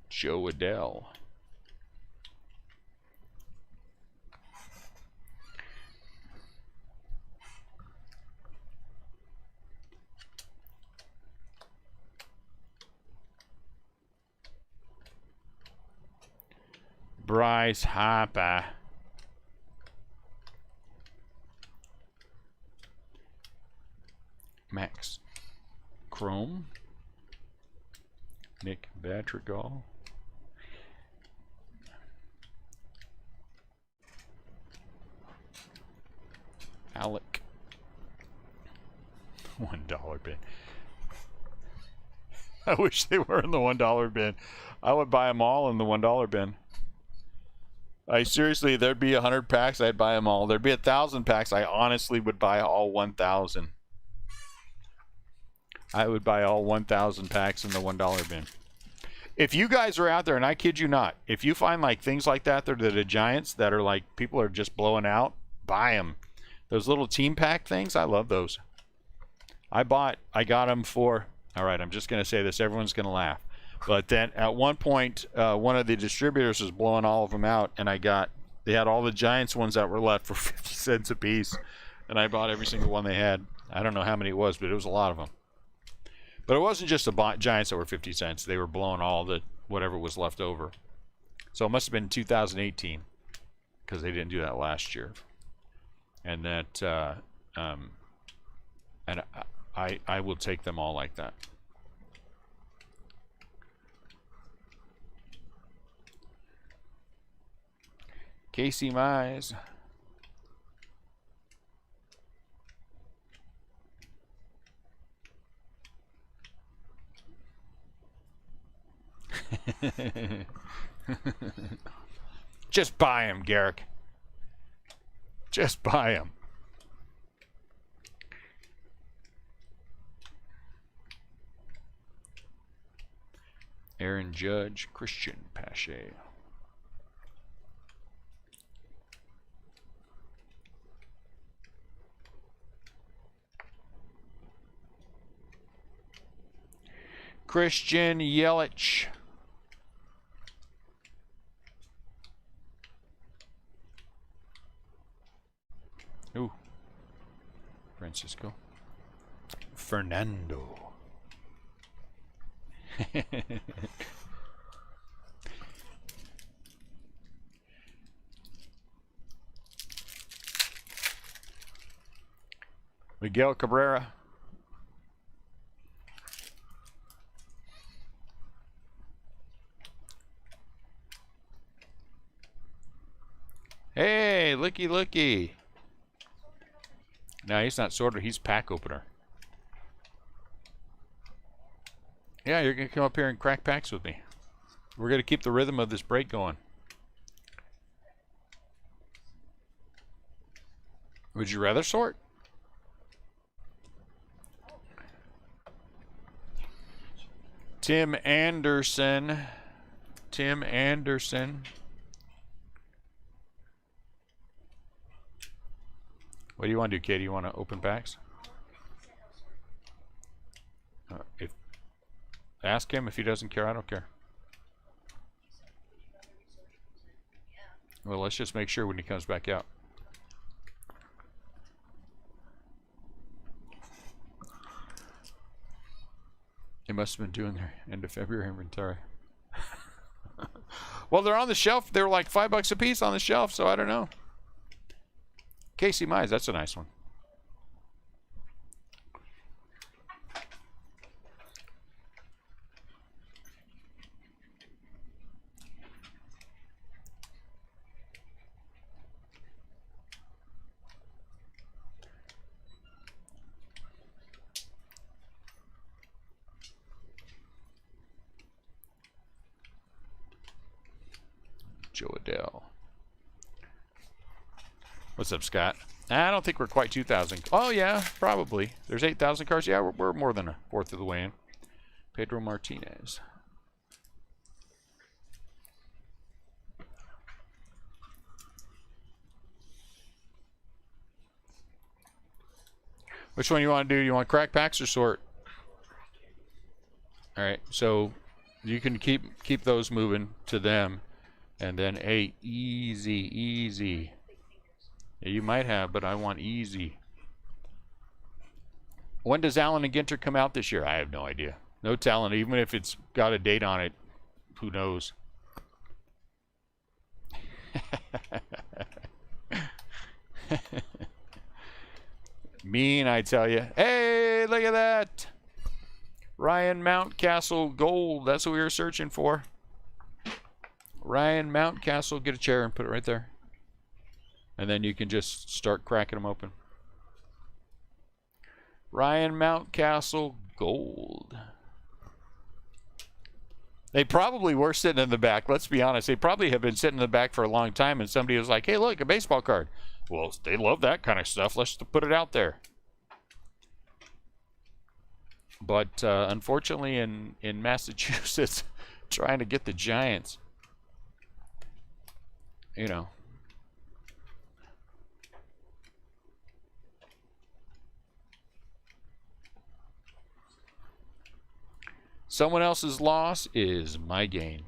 Joe Adele. Bryce Harper. Max Chrome. Nick Batrigal. Alec. $1 bin. I wish they were in the $1 bin. I would buy them all in the $1 bin. Seriously, there'd be 100 packs, I'd buy them all. There'd be 1,000 packs, I honestly would buy all 1,000. I would buy all 1,000 packs in the $1 bin. If you guys are out there, and I kid you not, if you find like things like that, they're the giants that are like people are just blowing out, buy them. Those little team pack things, I love those. I got them for, all right, I'm just going to say this, everyone's going to laugh. But then at one point, one of the distributors was blowing all of them out, and they had all the Giants ones that were left for 50 cents a piece, and I bought every single one they had. I don't know how many it was, but it was a lot of them. But it wasn't just the Giants that were 50 cents. They were blowing all the whatever was left over. So it must have been 2018 because they didn't do that last year. And that, and I will take them all like that. Casey Mize. Just buy him, Garrick. Just buy him. Aaron Judge, Christian Pache. Christian Yelich. Ooh. Francisco. Fernando. Miguel Cabrera. Hey, looky. No, he's not sorter. He's pack opener. Yeah, you're going to come up here and crack packs with me. We're going to keep the rhythm of this break going. Would you rather sort? Tim Anderson. What do you want to do, Katie? You want to open packs? Ask him if he doesn't care. I don't care. Well, let's just make sure when he comes back out. They must have been doing their end of February inventory. Well, they're on the shelf. They're like $5 a piece on the shelf, so I don't know. Casey Mize, that's a nice one. Joe Adele. What's up, Scott? I don't think we're quite 2,000. Oh, yeah, probably. There's 8,000 cards. Yeah, we're more than a fourth of the way in. Pedro Martinez. Which one you want to do? You want crack packs or sort? All right, so you can keep those moving to them. And then, hey, easy. Yeah, you might have, but I want easy. When does Allen and Ginter come out this year? I have no idea. No talent, even if it's got a date on it. Who knows? Mean, I tell you. Hey, look at that. Ryan Mountcastle gold. That's what we were searching for. Ryan Mountcastle, get a chair and put it right there. And then you can just start cracking them open. Ryan Mountcastle gold. They probably were sitting in the back. Let's be honest. They probably have been sitting in the back for a long time, and somebody was like, hey, look, a baseball card. Well, they love that kind of stuff. Let's put it out there. But unfortunately in Massachusetts, trying to get the Giants, you know. Someone else's loss is my gain.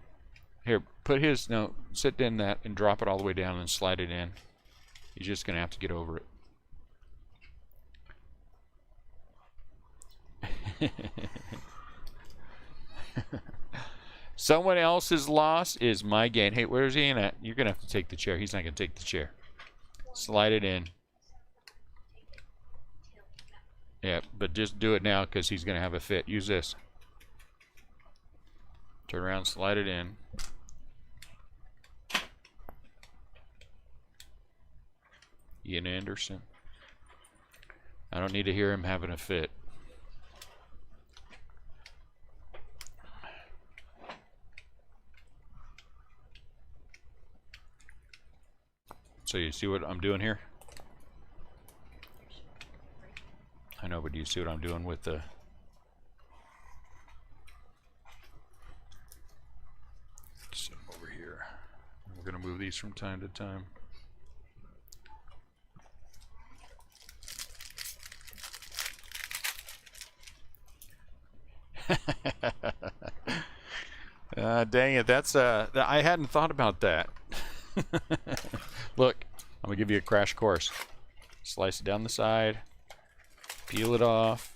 Here, put his, no, sit in that and drop it all the way down and slide it in. He's just going to have to get over it. Someone else's loss is my gain. Hey, where's Ian at? You're going to have to take the chair. He's not going to take the chair. Slide it in. Yeah, but just do it now because he's going to have a fit. Use this. Turn around, slide it in. Ian Anderson. I don't need to hear him having a fit. So you see what I'm doing here? I know, but do you see what I'm doing with the... Set them over here. We're going to move these from time to time. Dang it, that's I hadn't thought about that. Look, I'm gonna give you a crash course. Slice it down the side, peel it off,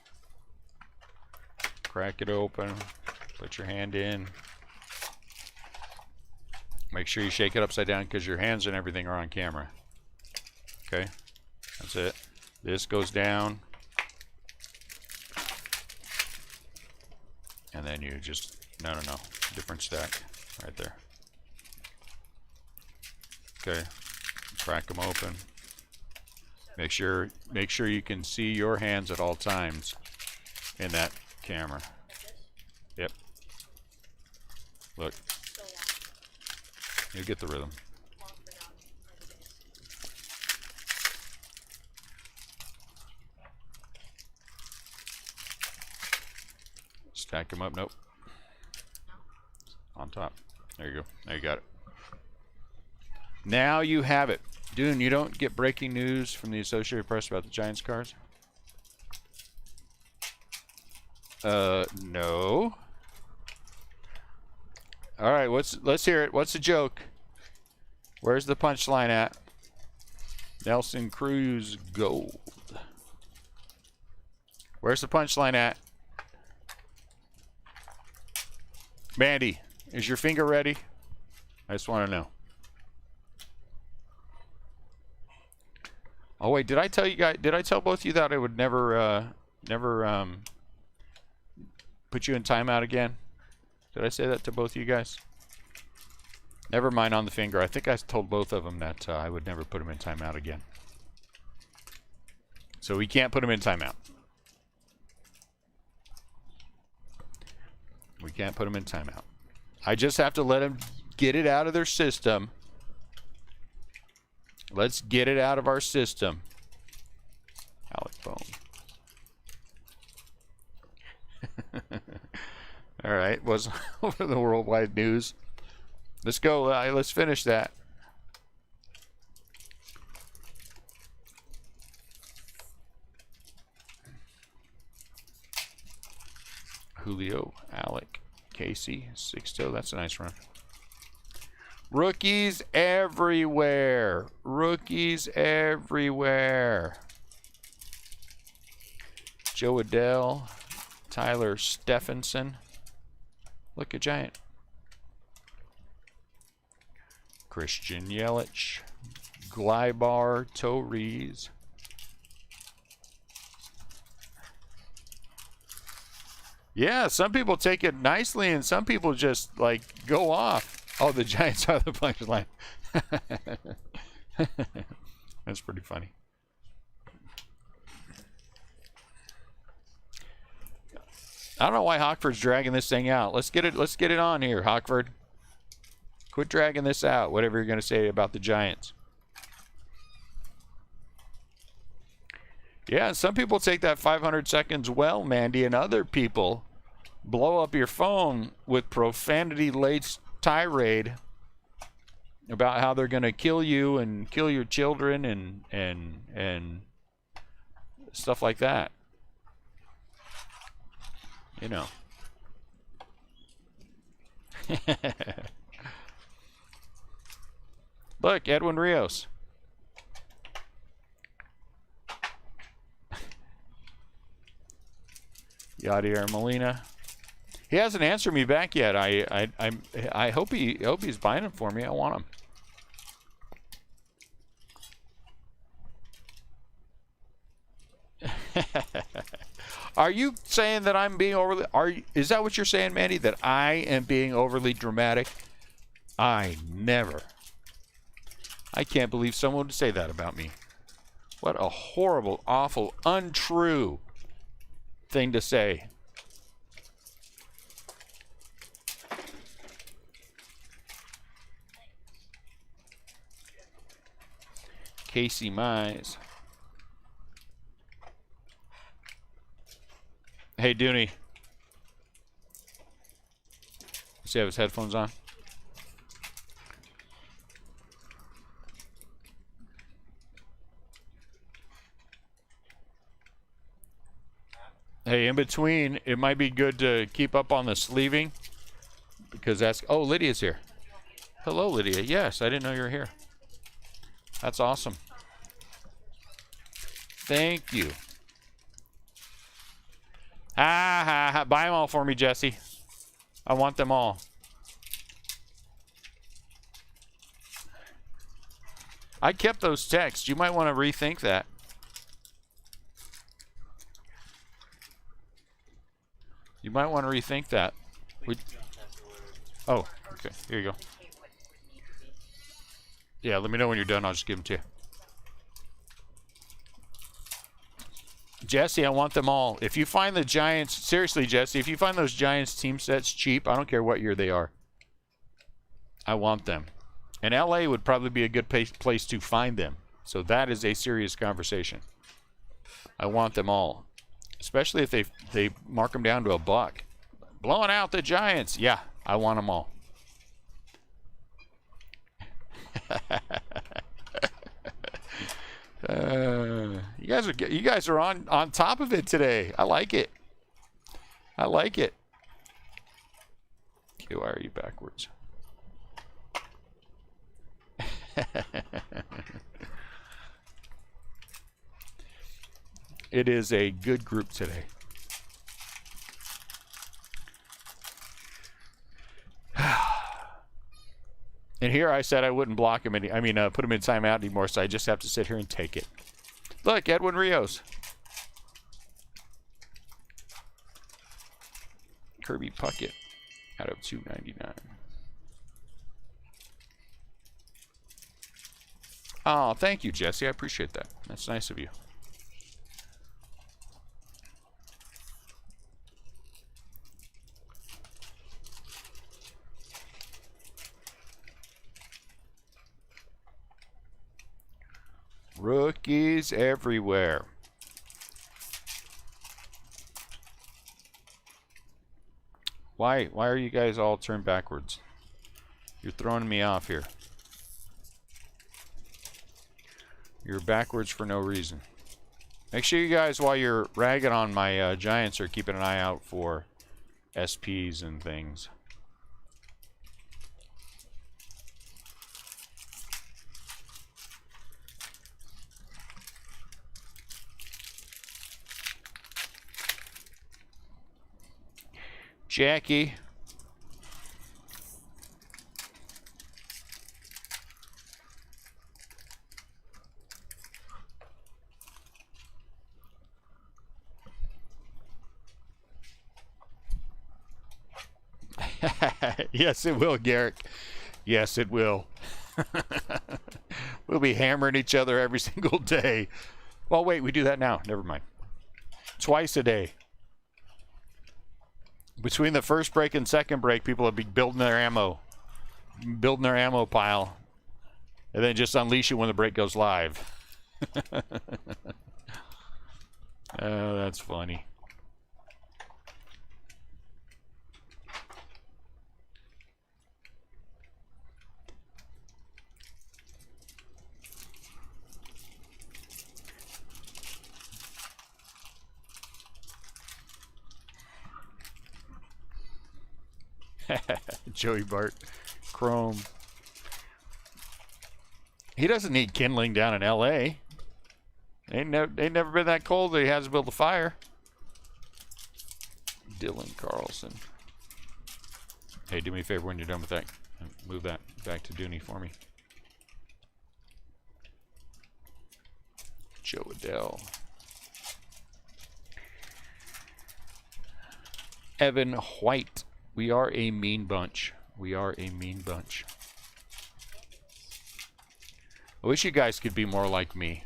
crack it open, put your hand in. Make sure you shake it upside down because your hands and everything are on camera. Okay, that's it. This goes down. And then you just, no, different stack right there. Okay, crack them open. Make sure you can see your hands at all times in that camera. Yep. Look. You get the rhythm. Stack them up. Nope. On top. There you go. Now you got it. Now you have it. Dune, you don't get breaking news from the Associated Press about the Giants cars? No. All right, let's hear it. What's the joke? Where's the punchline at? Nelson Cruz gold. Where's the punchline at? Mandy, is your finger ready? I just want to know. Oh wait, did I tell you guys? Did I tell both of you that I would never put you in timeout again? Did I say that to both of you guys? Never mind on the finger. I think I told both of them that I would never put them in timeout again. So we can't put them in timeout. We can't put them in timeout. I just have to let them get it out of their system. Let's get it out of our system. Alec Bone. All right, was over the worldwide news. Let's go. Let's finish that. Julio, Alec, Casey, Sixto. That's a nice run. Rookies everywhere. Rookies everywhere. Joe Adell, Tyler Stephenson. Look, a Giant. Christian Yelich, Glybar, Torres. Yeah, some people take it nicely and some people just like go off. Oh, the Giants are the punchline. That's pretty funny. I don't know why Hockford's dragging this thing out. Let's get it on here, Hockford. Quit dragging this out, whatever you're going to say about the Giants. Yeah, some people take that 500 seconds well, Mandy, and other people blow up your phone with profanity-laced tirade about how they're going to kill you and kill your children and stuff like that. You know. Look, Edwin Rios. Yadier Molina. He hasn't answered me back yet. I hope he's buying them for me. I want them. Are you saying that I'm being overly... Is that what you're saying, Mandy? That I am being overly dramatic? I never. I can't believe someone would say that about me. What a horrible, awful, untrue thing to say. Casey Mize. Hey, Dooney. Does he have his headphones on? Hey, in between, it might be good to keep up on the sleeving. Because that's... Oh, Lydia's here. Hello, Lydia. Yes, I didn't know you were here. That's awesome. Thank you. Buy them all for me, Jesse. I want them all. I kept those texts. You might want to rethink that. You might want to rethink that. Oh, okay. Here you go. Yeah, let me know when you're done. I'll just give them to you. Jesse, I want them all. If you find the Giants, seriously, Jesse, if you find those Giants team sets cheap, I don't care what year they are. I want them. And LA would probably be a good place to find them. So that is a serious conversation. I want them all. Especially if they mark them down to $1. Blowing out the Giants. Yeah, I want them all. You guys are on top of it today. I like it. I like it. Okay, why are you backwards? It is a good group today. And here I said I wouldn't block him put him in timeout anymore, so I just have to sit here and take it. Look, Edwin Rios. Kirby Puckett out of 299. Oh, thank you, Jesse. I appreciate that. That's nice of you. Rookies everywhere. Why are you guys all turned backwards? You're throwing me off here. You're backwards for no reason. Make sure you guys, while you're ragging on my Giants, are keeping an eye out for SPs and things. Jackie. Yes, it will, Garrick. Yes, it will. We'll be hammering each other every single day. Well, wait, we do that now. Never mind. Twice a day. Between the first break and second break, people will be building their ammo pile, and then just unleash it when the break goes live. Oh, that's funny. Joey Bart. Chrome. He doesn't need kindling down in L.A. Ain't never been that cold that he has to build a fire. Dylan Carlson. Hey, do me a favor when you're done with that. Move that back to Dooney for me. Joe Adele. Evan White. We are a mean bunch. We are a mean bunch. I wish you guys could be more like me.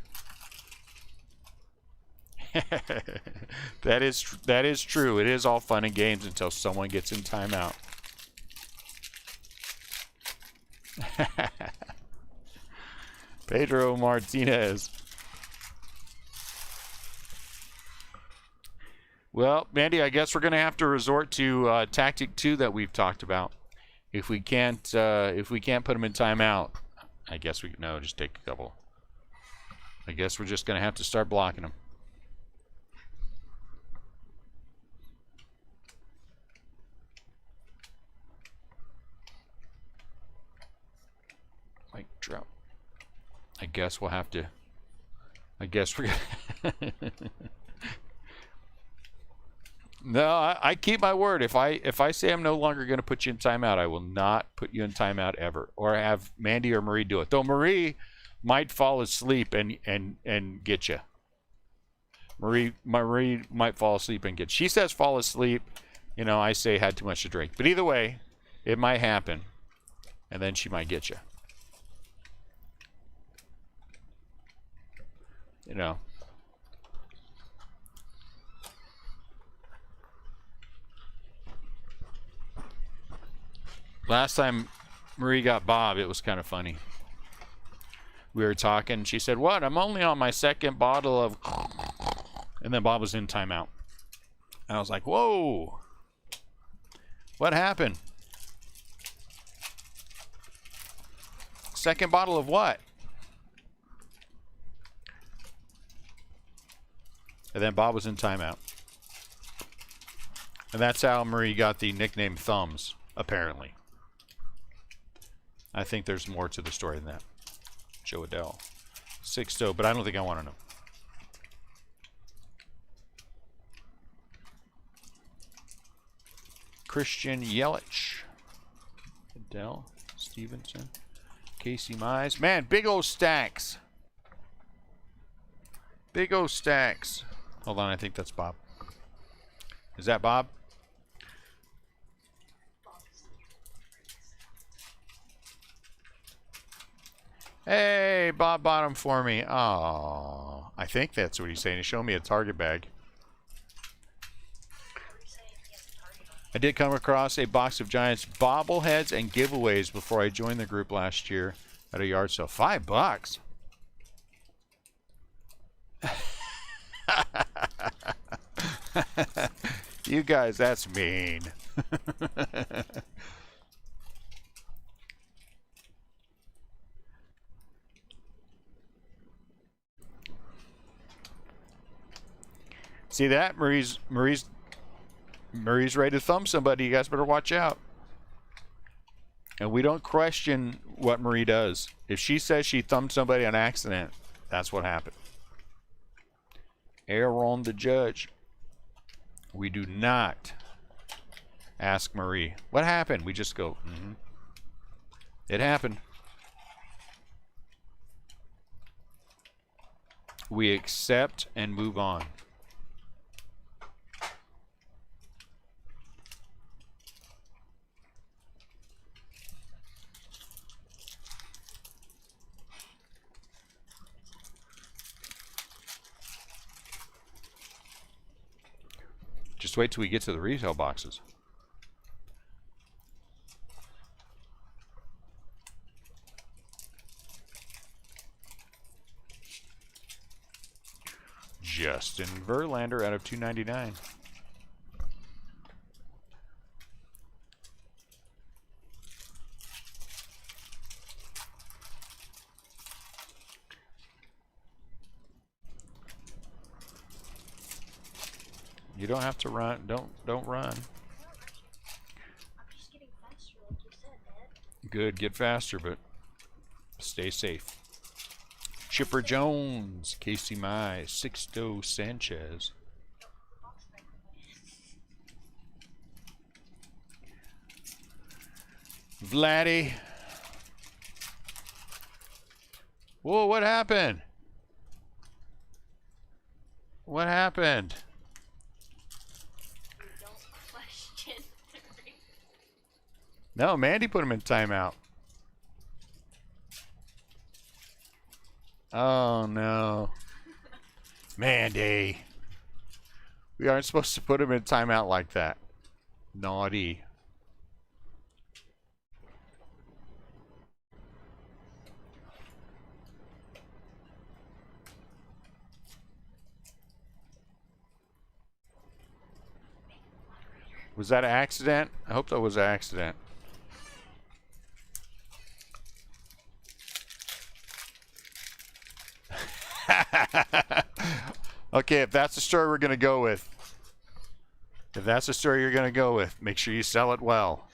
That is true. It is all fun and games until someone gets in timeout. Pedro Martinez. Well, Mandy, I guess we're going to have to resort to tactic 2 that we've talked about. If we can't put them in timeout, I guess just take a couple. I guess we're just going to have to start blocking them. Mike Trout. I guess we'll have to. I guess we're gonna. No, I keep my word. If I say I'm no longer going to put you in timeout, I will not put you in timeout ever, or have Mandy or Marie do it. Though Marie might fall asleep and get you. Marie might fall asleep and get you. She says fall asleep. I say had too much to drink. But either way, it might happen, and then she might get you. Last time Marie got Bob, it was kind of funny. We were talking. She said, "What? I'm only on my second bottle of..." And then Bob was in timeout. And I was like, "Whoa. What happened? Second bottle of what?" And then Bob was in timeout. And that's how Marie got the nickname Thumbs, apparently. I think there's more to the story than that. Joe Adele. 6-0, but I don't think I want to know. Christian Yelich. Adele. Stevenson. Casey Mize. Man, big old stacks. Big old stacks. Hold on, I think that's Bob. Is that Bob? Hey, Bob bought them for me. Oh, I think that's what he's saying. He's showing me a Target bag. I did come across a box of Giants bobbleheads and giveaways before I joined the group last year at a yard sale. $5. You guys, that's mean. See that? Marie's ready to thumb somebody. You guys better watch out. And we don't question what Marie does. If she says she thumbed somebody on accident, that's what happened. Aaron the judge. We do not ask Marie, what happened? We just go, It happened. We accept and move on. Just wait till we get to the retail boxes. Justin Verlander out of 299. You don't have to run. Don't run. I'm just getting Good, get faster, but stay safe. Chipper Jones, Casey Mai, Sixto Sanchez. Vladdy. Whoa, what happened? What happened? Don't question. No, Mandy put him in timeout. Oh, no. Mandy. We aren't supposed to put him in timeout like that. Naughty. Was that an accident? I hope that was an accident. Okay, if that's the story we're going to go with. If that's the story you're going to go with, make sure you sell it well.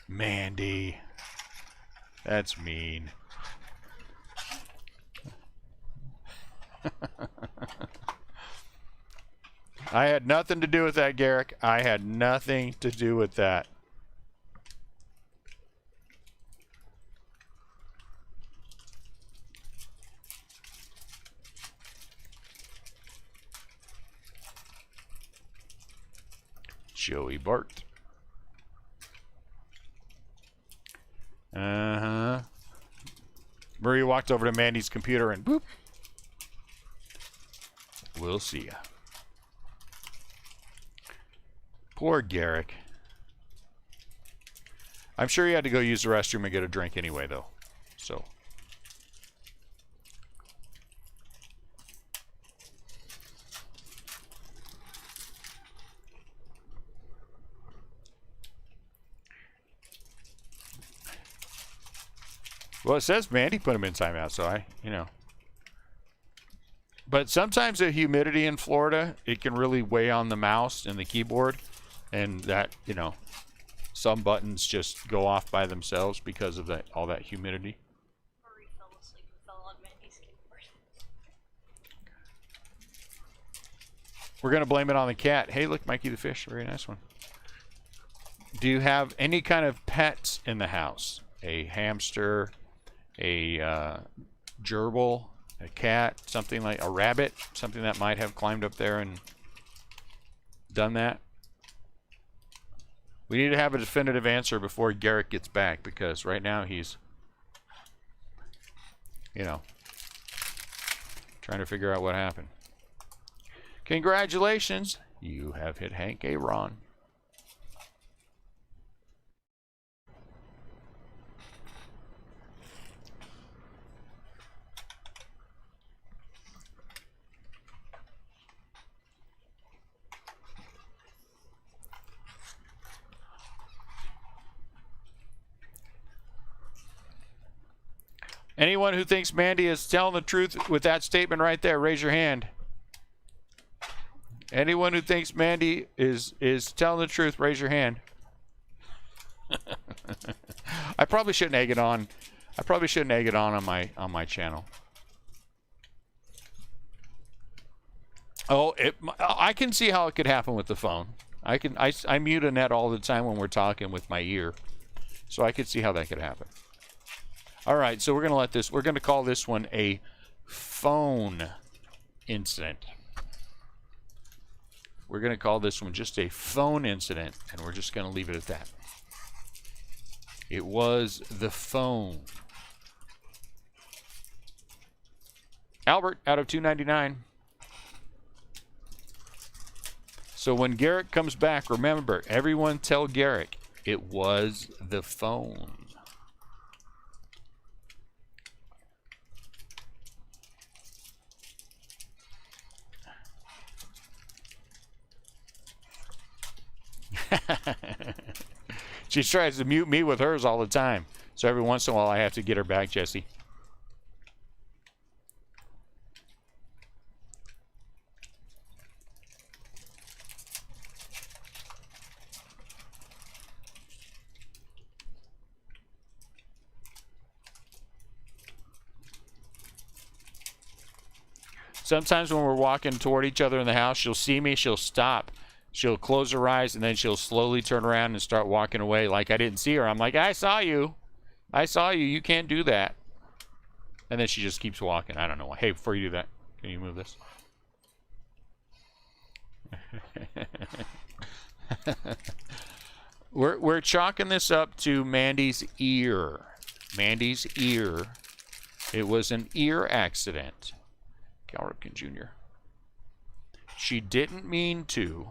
Mandy. That's mean. I had nothing to do with that, Garrick. I had nothing to do with that. Joey Bart. Uh-huh. Murray walked over to Mandy's computer and boop. We'll see ya. Poor Garrick. I'm sure he had to go use the restroom and get a drink anyway, though. So. Well, it says Mandy put him in timeout, so you know. But sometimes the humidity in Florida, it can really weigh on the mouse and the keyboard. And that, you know, some buttons just go off by themselves because of that, all that humidity. Murray fell asleep and fell on Mandy's keyboard. We're going to blame it on the cat. Hey, look, Mikey the fish. Very nice one. Do you have any kind of pets in the house? A hamster, a gerbil, a cat, something like a rabbit, something that might have climbed up there and done that? We need to have a definitive answer before Garrick gets back, because right now he's, you know, trying to figure out what happened. Congratulations, you have hit Hank Aaron. Anyone who thinks Mandy is telling the truth with that statement right there, raise your hand. Anyone who thinks Mandy is telling the truth, raise your hand. I probably shouldn't egg it on. I probably shouldn't egg it on my channel. Oh, I can see how it could happen with the phone. I mute Annette all the time when we're talking with my ear, so I could see how that could happen. All right, so we're going to call this one a phone incident. We're going to call this one just a phone incident, and we're just going to leave it at that. It was the phone. Albert, out of 299. So when Garrick comes back, remember, everyone tell Garrick, it was the phone. She tries to mute me with hers all the time. So every once in a while I have to get her back, Jesse. Sometimes when we're walking toward each other in the house, she'll see me, she'll stop. She'll close her eyes, and then she'll slowly turn around and start walking away like I didn't see her. I'm like, I saw you. I saw you. You can't do that. And then she just keeps walking. I don't know why. Hey, before you do that, can you move this? We're chalking this up to Mandy's ear. Mandy's ear. It was an ear accident. Cal Ripken Jr. She didn't mean to.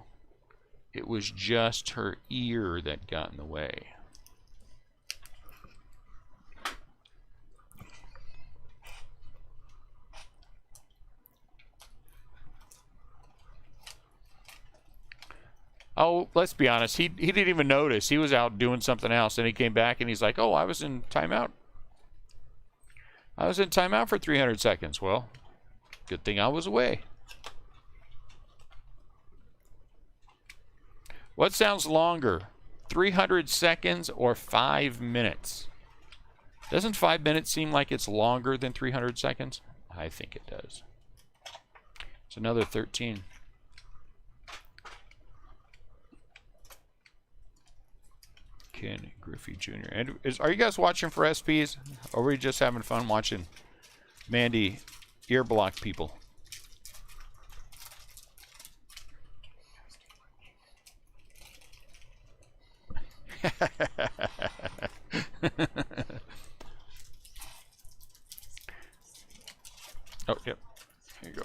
It was just her ear that got in the way. Oh, let's be honest. He didn't even notice. He was out doing something else, and he came back, and he's like, oh, I was in timeout. I was in timeout for 300 seconds. Well, good thing I was away. What sounds longer, 300 seconds or 5 minutes? Doesn't 5 minutes seem like it's longer than 300 seconds? I think it does. It's another 13. Ken Griffey Jr. And are you guys watching for SPs? Or are we just having fun watching Mandy ear block people? Oh, yep. Here you go.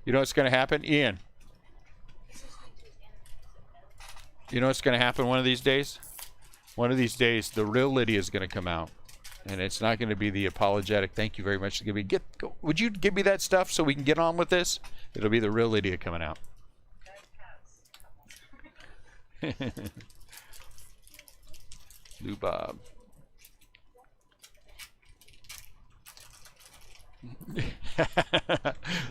You know what's going to happen? Ian. You know what's going to happen one of these days? One of these days, the real Lydia is going to come out. And it's not going to be the apologetic, thank you very much. Would you give me that stuff so we can get on with this? It'll be the real Lydia coming out. Lou Bob.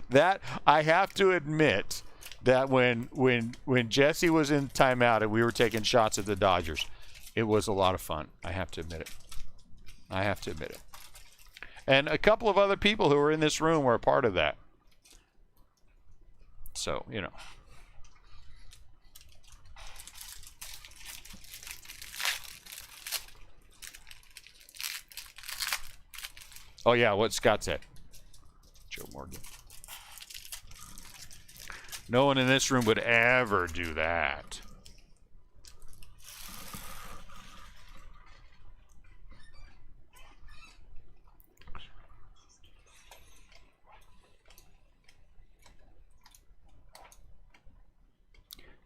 That, I have to admit that when Jesse was in timeout and we were taking shots at the Dodgers, it was a lot of fun. I have to admit it. I have to admit it. And a couple of other people who were in this room were a part of that. So, you know. Oh, yeah, what Scott said. Joe Morgan. No one in this room would ever do that.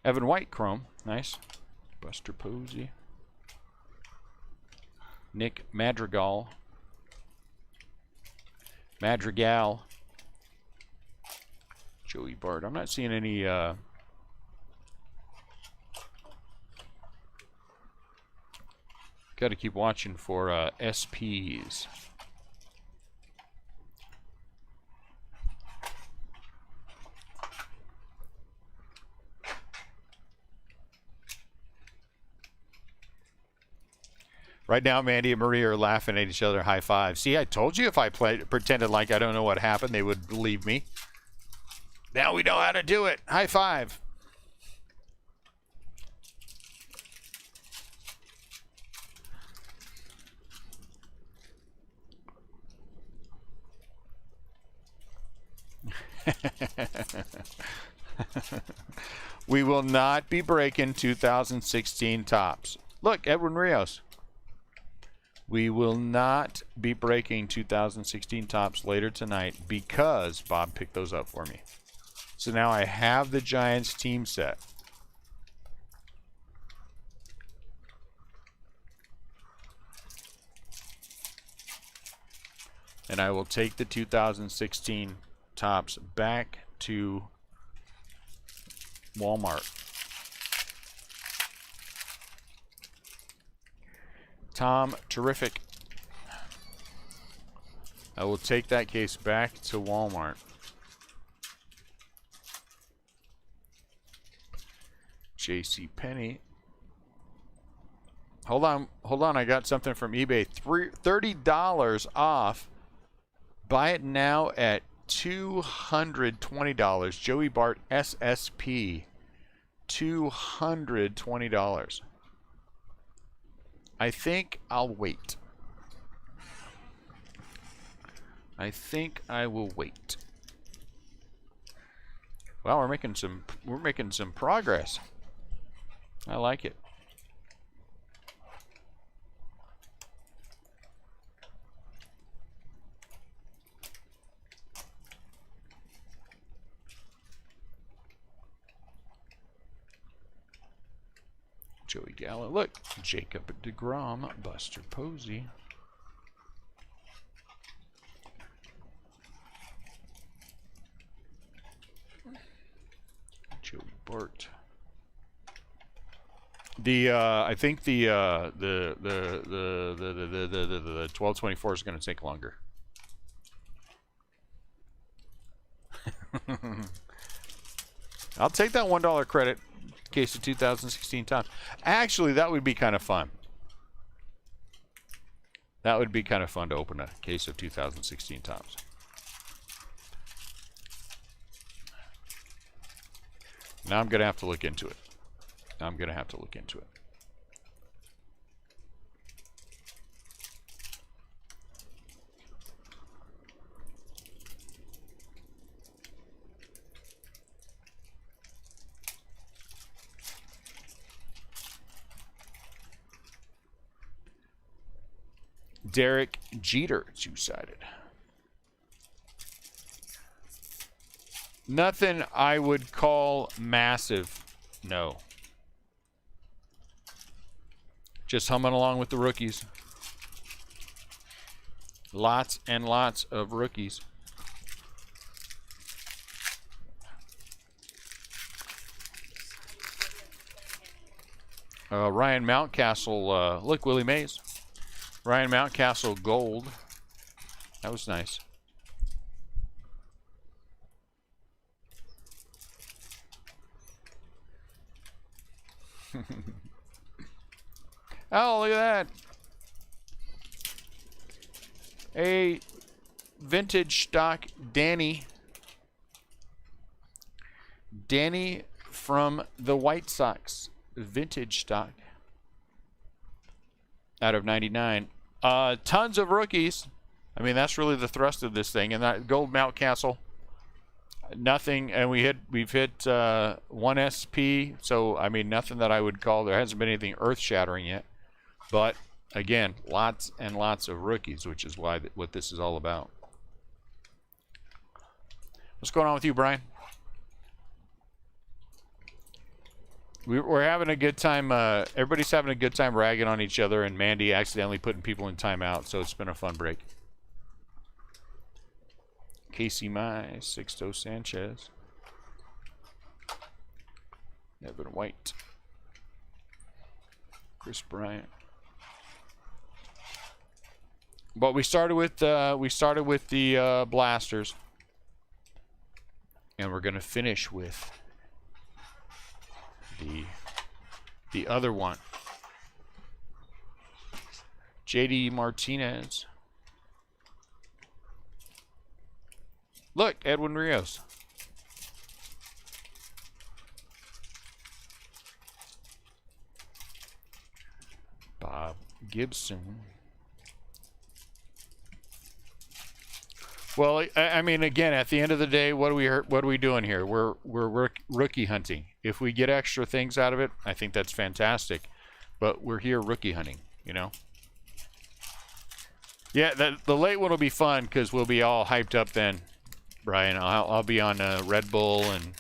Evan White, Chrome. Nice. Buster Posey. Nick Madrigal. Madrigal. Joey Bart. I'm not seeing any got to keep watching for SPs. Right now, Mandy and Maria are laughing at each other. High five. See, I told you if I pretended like I don't know what happened, they would believe me. Now we know how to do it. High five. We will not be breaking 2016 tops. Look, Edwin Rios. We will not be breaking 2016 tops later tonight because Bob picked those up for me. So now I have the Giants team set. And I will take the 2016 tops back to Walmart. Tom, terrific. I will take that case back to Walmart. J.C. Penney. Hold on. I got something from eBay. $30 off. Buy it now at $220. Joey Bart SSP. $220. I think I'll wait. I think I will wait. Well, we're making some progress. I like it. Joey Gallo. Look, Jacob deGrom, Buster Posey. Joey Bart. I think the 1224 is going to take longer. I'll take that $1 credit. Case of 2016 times. Actually, that would be kind of fun. That would be kind of fun to open a case of 2016 times. Now I'm going to have to look into it. Derek Jeter, two-sided. Nothing I would call massive, no. Just humming along with the rookies. Lots and lots of rookies. Ryan Mountcastle, look, Willie Mays. Ryan Mountcastle gold. That was nice. Oh, look at that. A vintage stock Danny. Danny from the White Sox. Vintage stock. Out of 99. Tons of rookies. I mean, that's really the thrust of this thing. And that gold Mountcastle, nothing. And we've hit one SP. So I mean, nothing that I would call. There hasn't been anything earth-shattering yet. But again, lots and lots of rookies, which is why what this is all about. What's going on with you, Brian? We're having a good time. Everybody's having a good time ragging on each other, and Mandy accidentally putting people in timeout, so it's been a fun break. Casey Mize, Sixto Sanchez, Evan White, Chris Bryant. But we started with the blasters, and we're gonna finish with the other one. JD Martinez. Look, Edwin Rios. Bob Gibson. Well, I mean, again, at the end of the day, what are we doing here? We're rookie hunting. If we get extra things out of it, I think that's fantastic. But we're here rookie hunting, you know. Yeah, the late one will be fun because we'll be all hyped up then, Brian. I'll be on Red Bull and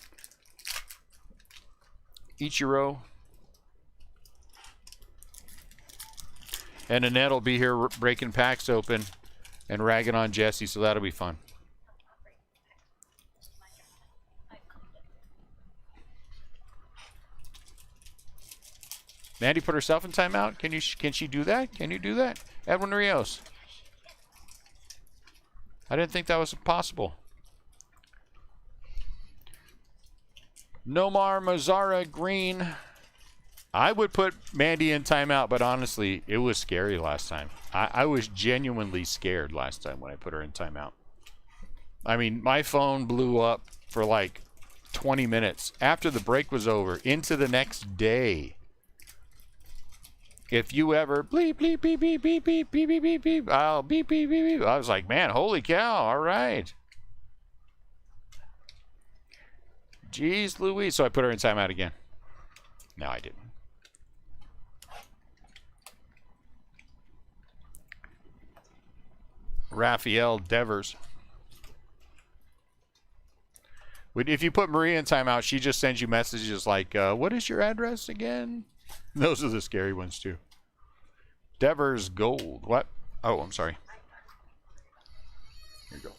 Ichiro. And Annette will be here breaking packs open and ragging on Jesse, so that'll be fun. Mandy put herself in timeout. Can she do that? Can you do that? Edwin Rios. I didn't think that was possible. Nomar Mazara Green. I would put Mandy in timeout, but honestly, it was scary last time. I was genuinely scared last time when I put her in timeout. I mean, my phone blew up for like 20 minutes after the break was over into the next day. If you ever bleep, bleep, beep, beep, beep, beep, beep, beep, beep, beep, I'll beep, beep, beep, beep. I was like, man, holy cow, all right. Jeez Louise. So I put her in timeout again. No, I didn't. Raphael Devers. If you put Maria in timeout, she just sends you messages like, what is your address again? Those are the scary ones, too. Devers Gold. What? Oh, I'm sorry. Here you go.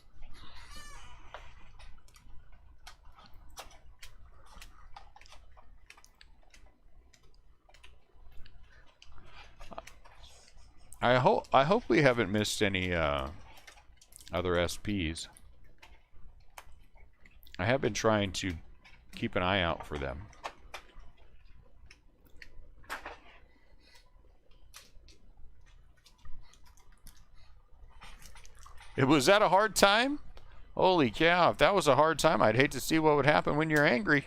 I hope we haven't missed any other SPs. I have been trying to keep an eye out for them. Was that a hard time? Holy cow, if that was a hard time, I'd hate to see what would happen when you're angry.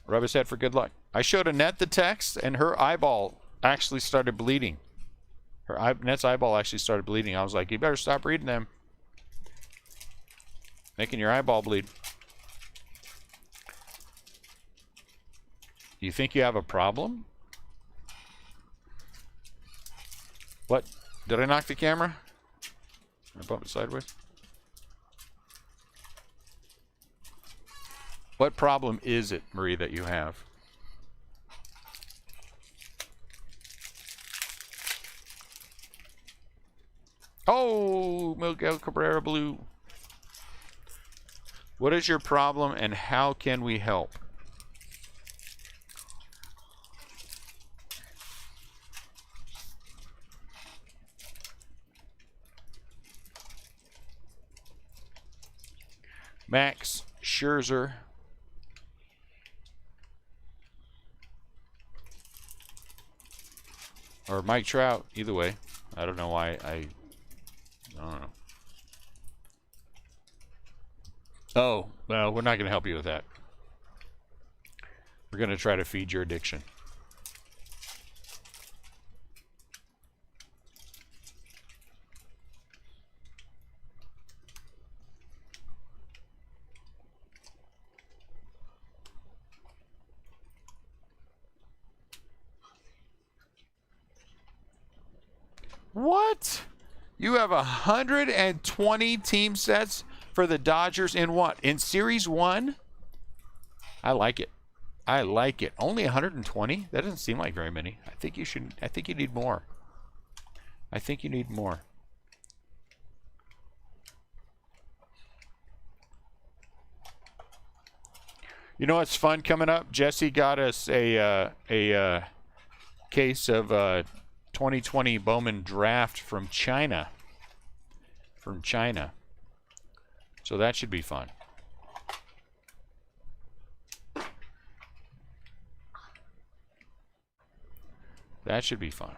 Rub his head for good luck. I showed Annette the text, and her eyeball actually started bleeding. Annette's eyeball actually started bleeding. I was like, you better stop reading them. Making your eyeball bleed. You think you have a problem? What? Did I knock the camera? Did I bump it sideways? What problem is it, Marie, that you have? Oh, Miguel Cabrera Blue. What is your problem and how can we help? Max Scherzer. Or Mike Trout, either way. I don't know why I don't know. Oh, well, we're not going to help you with that. We're going to try to feed your addiction. What? You have 120 team sets for the Dodgers in what? In Series 1? I like it. I like it. Only 120? That doesn't seem like very many. I think you need more. I think you need more. You know what's fun coming up? Jesse got us a case of 2020 Bowman Draft from China. So that should be fun. That should be fun.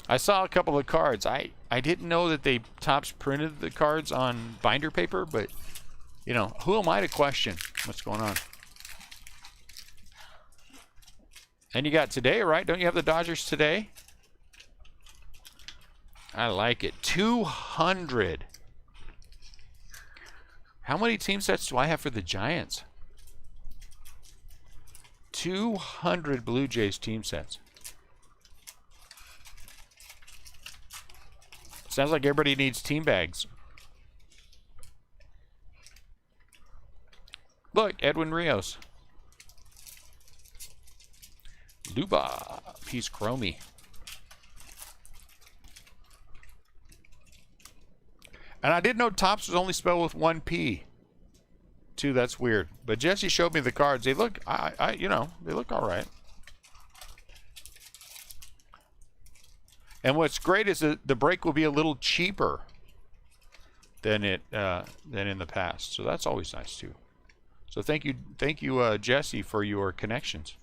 I saw a couple of cards. I didn't know that they Topps printed the cards on binder paper, but you know, who am I to question what's going on? And you got today, right? Don't you have the Dodgers today? I like it. 200. How many team sets do I have for the Giants? 200 Blue Jays team sets. Sounds like everybody needs team bags. Look, Edwin Rios. Luba. He's chromey. And I didn't know Topps was only spelled with one P. Too, that's weird. But Jesse showed me the cards. They look, you know, they look all right. And what's great is that the break will be a little cheaper. than in the past. So that's always nice too. So thank you, Jesse, for your connections.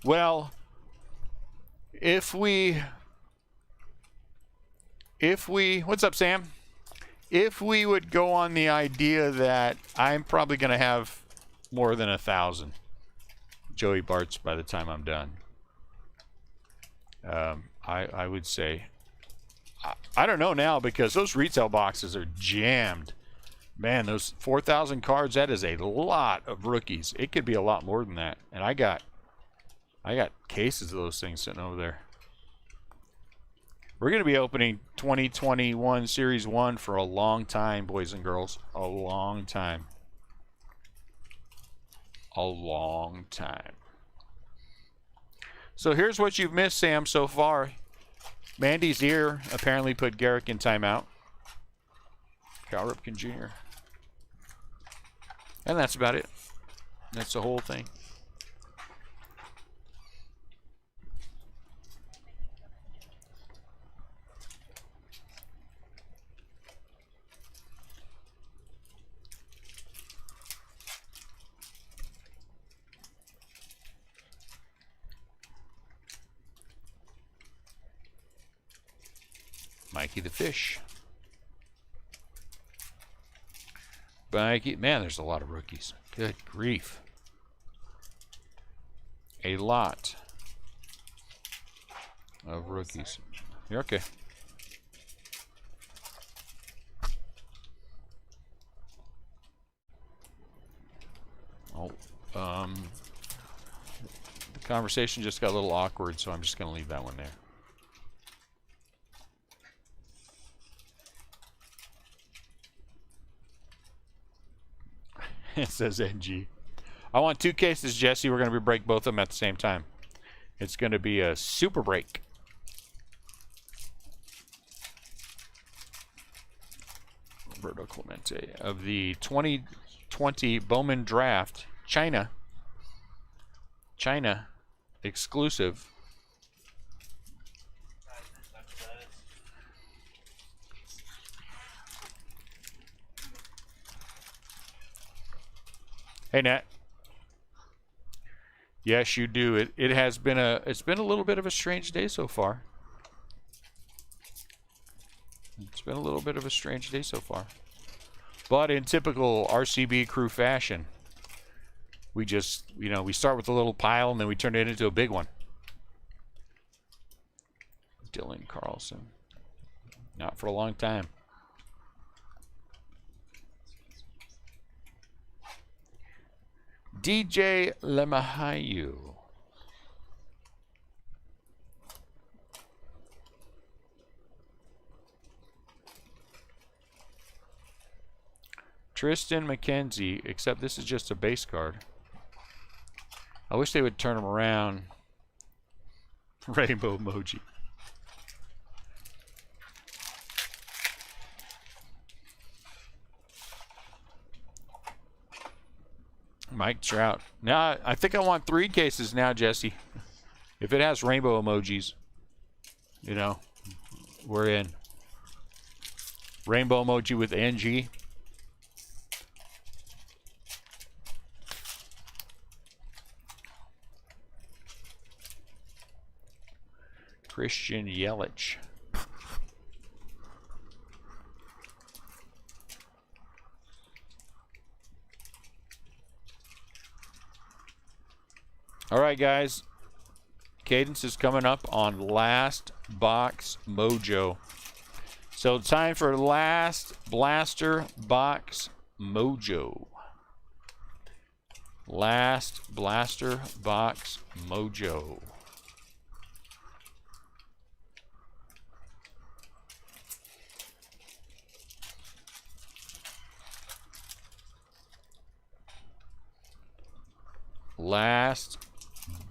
Well, if we, what's up, Sam? If we would go on the idea that I'm probably going to have more than 1,000 Joey Barts by the time I'm done, I would say, I don't know now, because those retail boxes are jammed. Man, those 4,000 cards, that is a lot of rookies. It could be a lot more than that. And I got cases of those things sitting over there. We're going to be opening 2021 Series 1 for a long time, boys and girls. A long time. A long time. So here's what you've missed, Sam, so far. Mandy's ear apparently put Garrick in timeout. Cal Ripken Jr. And that's about it. That's the whole thing. Mikey the Fish. Mikey, man, there's a lot of rookies. Good grief. A lot of rookies. You're okay. Oh, the conversation just got a little awkward, so I'm just going to leave that one there. It says NG. I want 2 cases, Jesse. We're going to break both of them at the same time. It's going to be a super break. Roberto Clemente of the 2020 Bowman Draft. China exclusive. Hey, Nat. Yes, you do. It has been it's been a little bit of a strange day so far. It's been a little bit of a strange day so far. But in typical RCB crew fashion, we just, we start with a little pile and then we turn it into a big one. Dylan Carlson. Not for a long time. DJ Lemahayu. Tristan McKenzie, except this is just a base card. I wish they would turn them around. Rainbow emoji. Mike Trout. Now, I think I want 3 cases now, Jesse. If it has rainbow emojis, we're in. Rainbow emoji with NG. Christian Yelich. All right, guys. Cadence is coming up on Last Box Mojo. So time for Last Blaster Box Mojo. Last Blaster Box Mojo. Last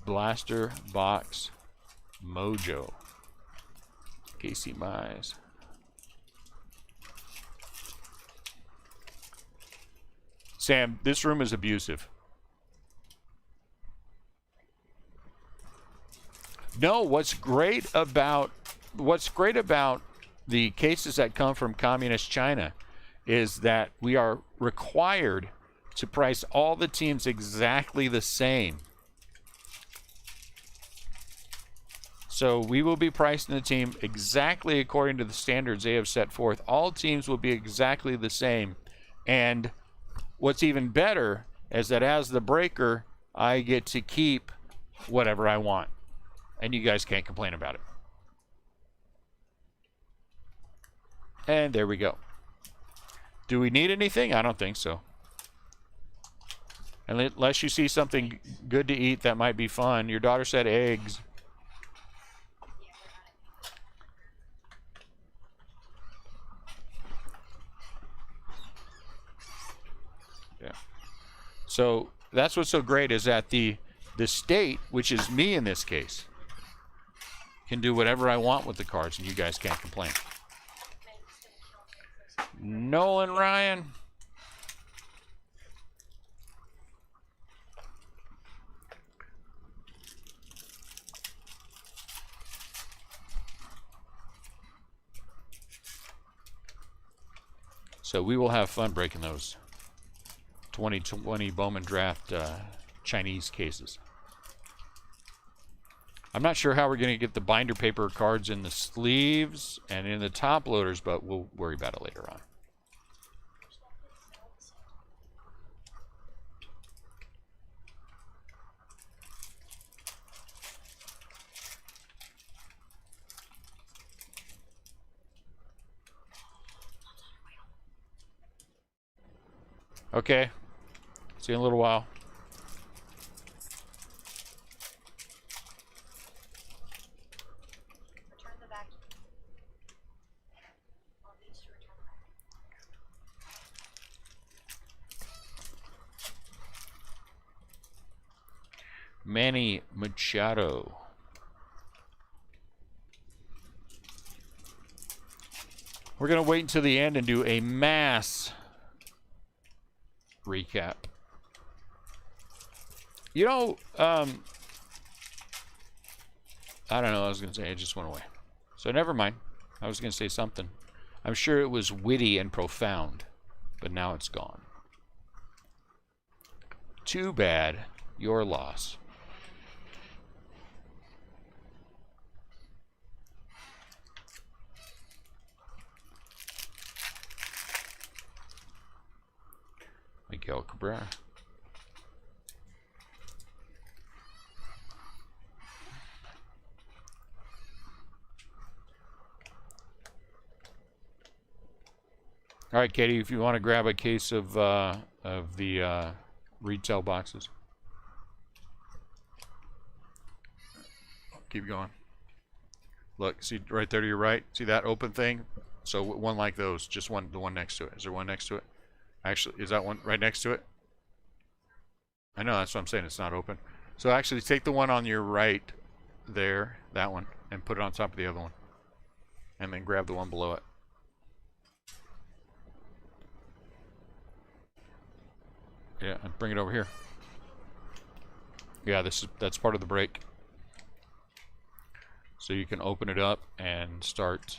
Blaster Box Mojo. Casey Mize. Sam, this room is abusive. No, what's great about the cases that come from communist China is that we are required to price all the teams exactly the same. So we will be pricing the team exactly according to the standards they have set forth. All teams will be exactly the same. And what's even better is that as the breaker, I get to keep whatever I want. And you guys can't complain about it. And there we go. Do we need anything? I don't think so. Unless you see something good to eat that might be fun. Your daughter said eggs. Yeah. So that's what's so great is that the state, which is me in this case, can do whatever I want with the cards, and you guys can't complain. Nolan Ryan. So we will have fun breaking those 2020 Bowman Draft Chinese cases. I'm not sure how we're going to get the binder paper cards in the sleeves and in the top loaders, but we'll worry about it later on. Okay. See you in a little while. Return the vacuum. All needs to return the vacuum. Manny Machado. We're going to wait until the end and do a mass recap. You know, I don't know what I was going to say. It just went away. So never mind. I was going to say something. I'm sure it was witty and profound, but now it's gone. Too bad. Your loss. Miguel Cabrera. All right, Katie, if you want to grab a case of the retail boxes. Keep going. Look, see right there to your right? See that open thing? So one like those, just one, the one next to it. Is there one next to it? Actually, is that one right next to it? I know, that's what I'm saying. It's not open. So actually, take the one on your right there, that one, and put it on top of the other one. And then grab the one below it. Yeah, and bring it over here. Yeah, that's part of the break. So you can open it up and start,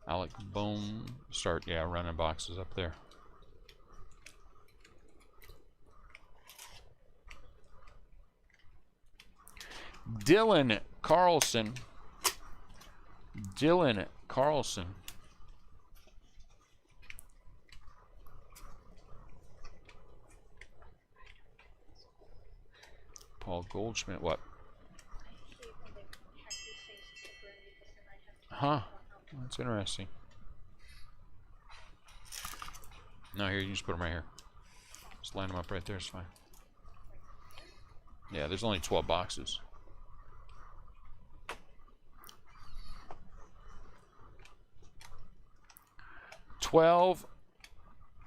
Alec Boom, start, yeah, running boxes up there. Dylan Carlson. Dylan Carlson. Paul Goldschmidt, what? Huh. That's interesting. No, here, you can just put them right here. Just line them up right there, it's fine. Yeah, there's only 12 boxes. $12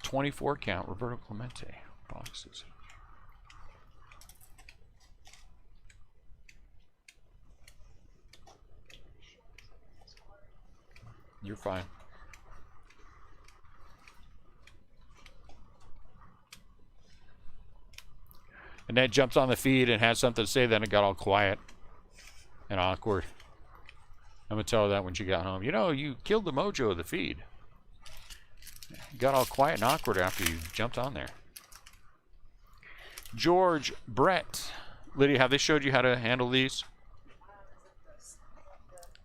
24 count Roberto Clemente boxes. You're fine. Annette jumped on the feed and had something to say, then it got all quiet and awkward. I'm going to tell her that when she got home. You know, you killed the mojo of the feed. It got all quiet and awkward after you jumped on there. George, Brett. Lydia, have they showed you how to handle these?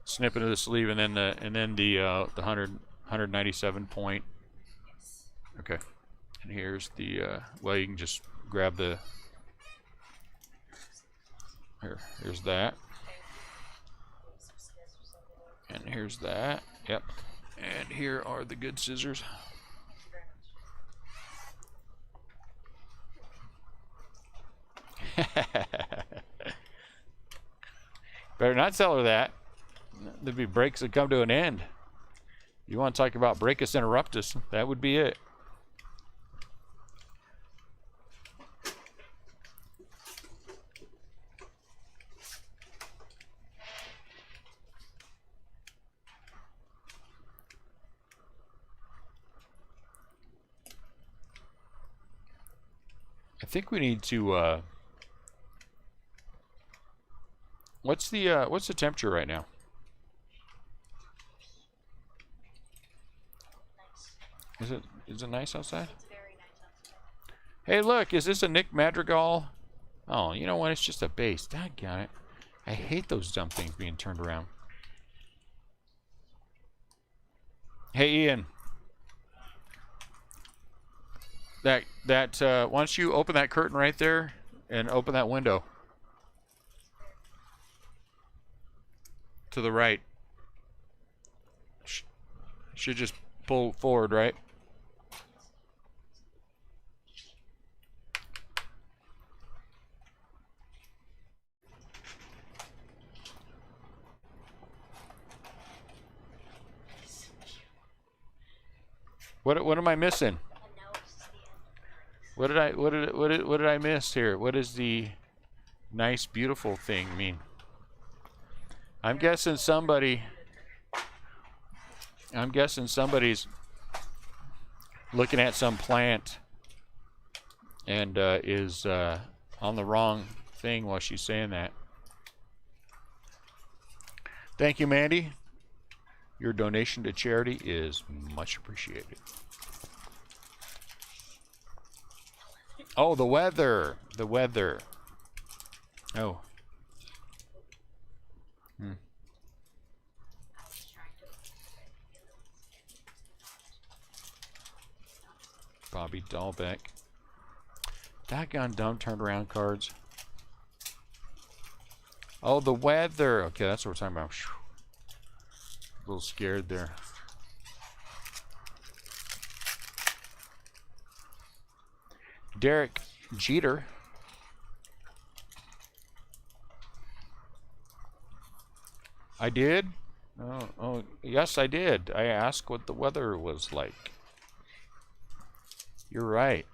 Snip into the sleeve and then the 197 point. Okay. And here's the well, you can just grab the here's that. And here's that. Yep. And here are the good scissors. Better not tell her that. There'd be breaks that come to an end. You want to talk about break us, interrupt us, that would be it. I think we need to what's the temperature right now? Nice. Is it nice outside? It's very nice outside. Hey, look, is this a Nick Madrigal? Oh, you know what? It's just a base. Doggone it. I hate those dumb things being turned around. Hey, Ian. Why don't you open that curtain right there and open that window to the right. Should just pull forward, right? What am I missing? What did I miss here? What does the nice beautiful thing mean? I'm guessing somebody's looking at some plant and is on the wrong thing while she's saying that. Thank you, Mandy. Your donation to charity is much appreciated. Oh, the weather. The weather. Oh. Bobby Dahlbeck. Daggone dumb turned around cards. Oh, the weather. Okay, that's what we're talking about. Whew. A little scared there. Derek Jeter. I did? Oh, yes, I did. I asked what the weather was like. You're right.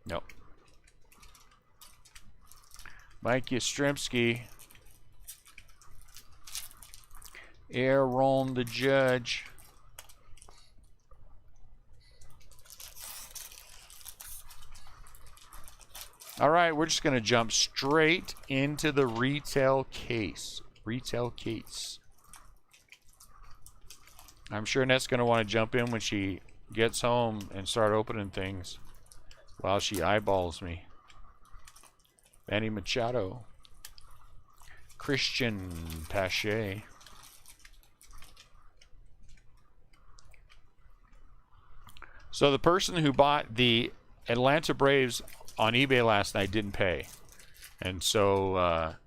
No. Mike Yastrzemski. Aaron the judge. All right, we're just going to jump straight into the retail case. Retail case. I'm sure Annette's going to want to jump in when she gets home and start opening things while she eyeballs me. Manny Machado. Christian Pache. So the person who bought the Atlanta Braves on eBay last night didn't pay. And so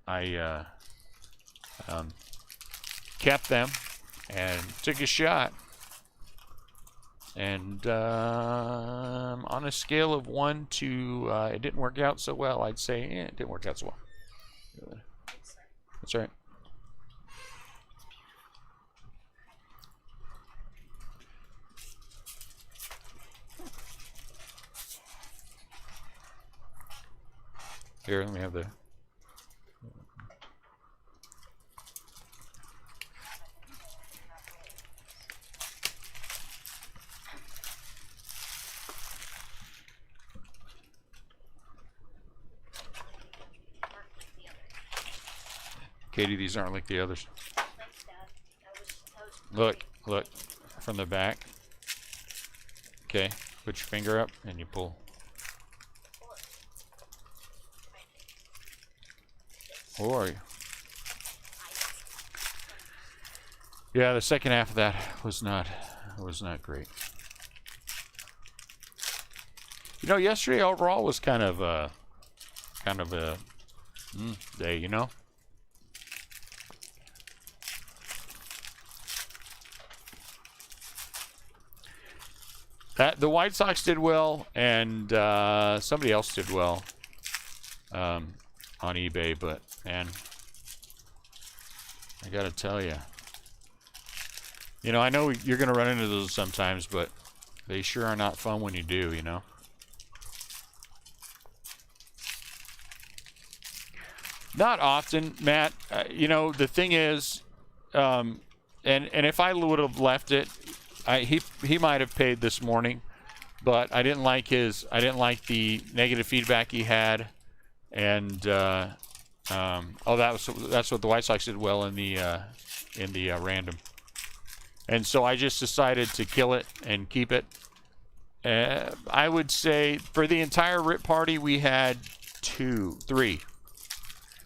I kept them and took a shot. And on a scale of 1 to it didn't work out so well, I'd say it didn't work out so well. That's right. Here, let me have the... Katie, these aren't like the others. Look, look, from the back. Okay, put your finger up and you pull. Or, yeah, the second half of that was not great. You know, yesterday overall was kind of a day, you know. The White Sox did well, and somebody else did well on eBay, but man, I gotta tell you, you know, I know you're gonna run into those sometimes, but they sure are not fun when you do, you know. Not often, Matt. You know, the thing is, and if I would have left it, he might have paid this morning, but I didn't like the negative feedback he had, and that's what the White Sox did well in the random, and so I just decided to kill it and keep it. I would say for the entire Rip Party we had three.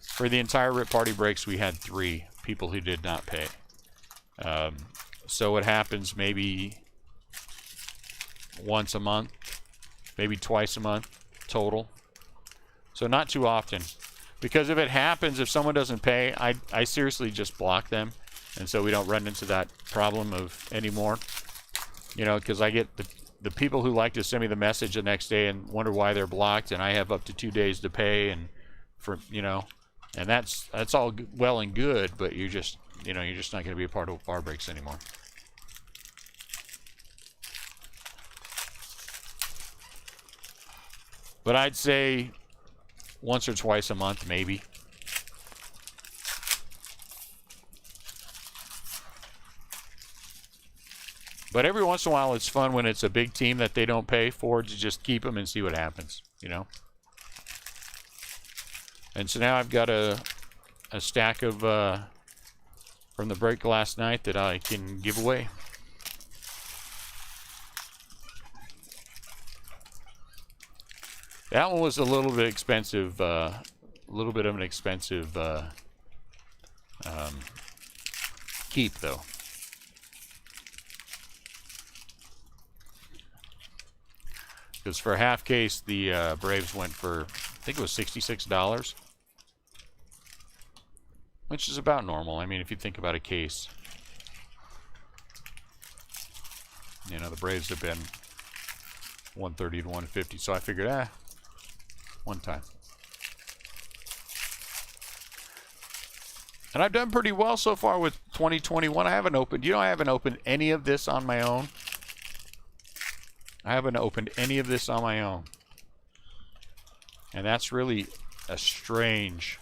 For the entire Rip Party breaks we had 3 people who did not pay. So it happens maybe once a month, maybe twice a month total. So not too often. Because if it happens, if someone doesn't pay, I seriously just block them. And so we don't run into that problem of anymore. You know, because I get the people who like to send me the message the next day and wonder why they're blocked, and I have up to 2 days to pay, and for, you know, and that's all well and good, but you're just not going to be a part of bar breaks anymore. But I'd say once or twice a month, maybe. But every once in a while, it's fun when it's a big team that they don't pay for, to just keep them and see what happens, you know. And so now I've got a stack of from the break last night that I can give away. That one was a little bit expensive, a little bit of an expensive keep, though. Because for a half case, the Braves went for, I think it was $66, which is about normal. I mean, if you think about a case, you know, the Braves have been 130 to 150, so I figured, one time. And I've done pretty well so far with 2021. I haven't opened any of this on my own. I haven't opened any of this on my own. And that's really a strange...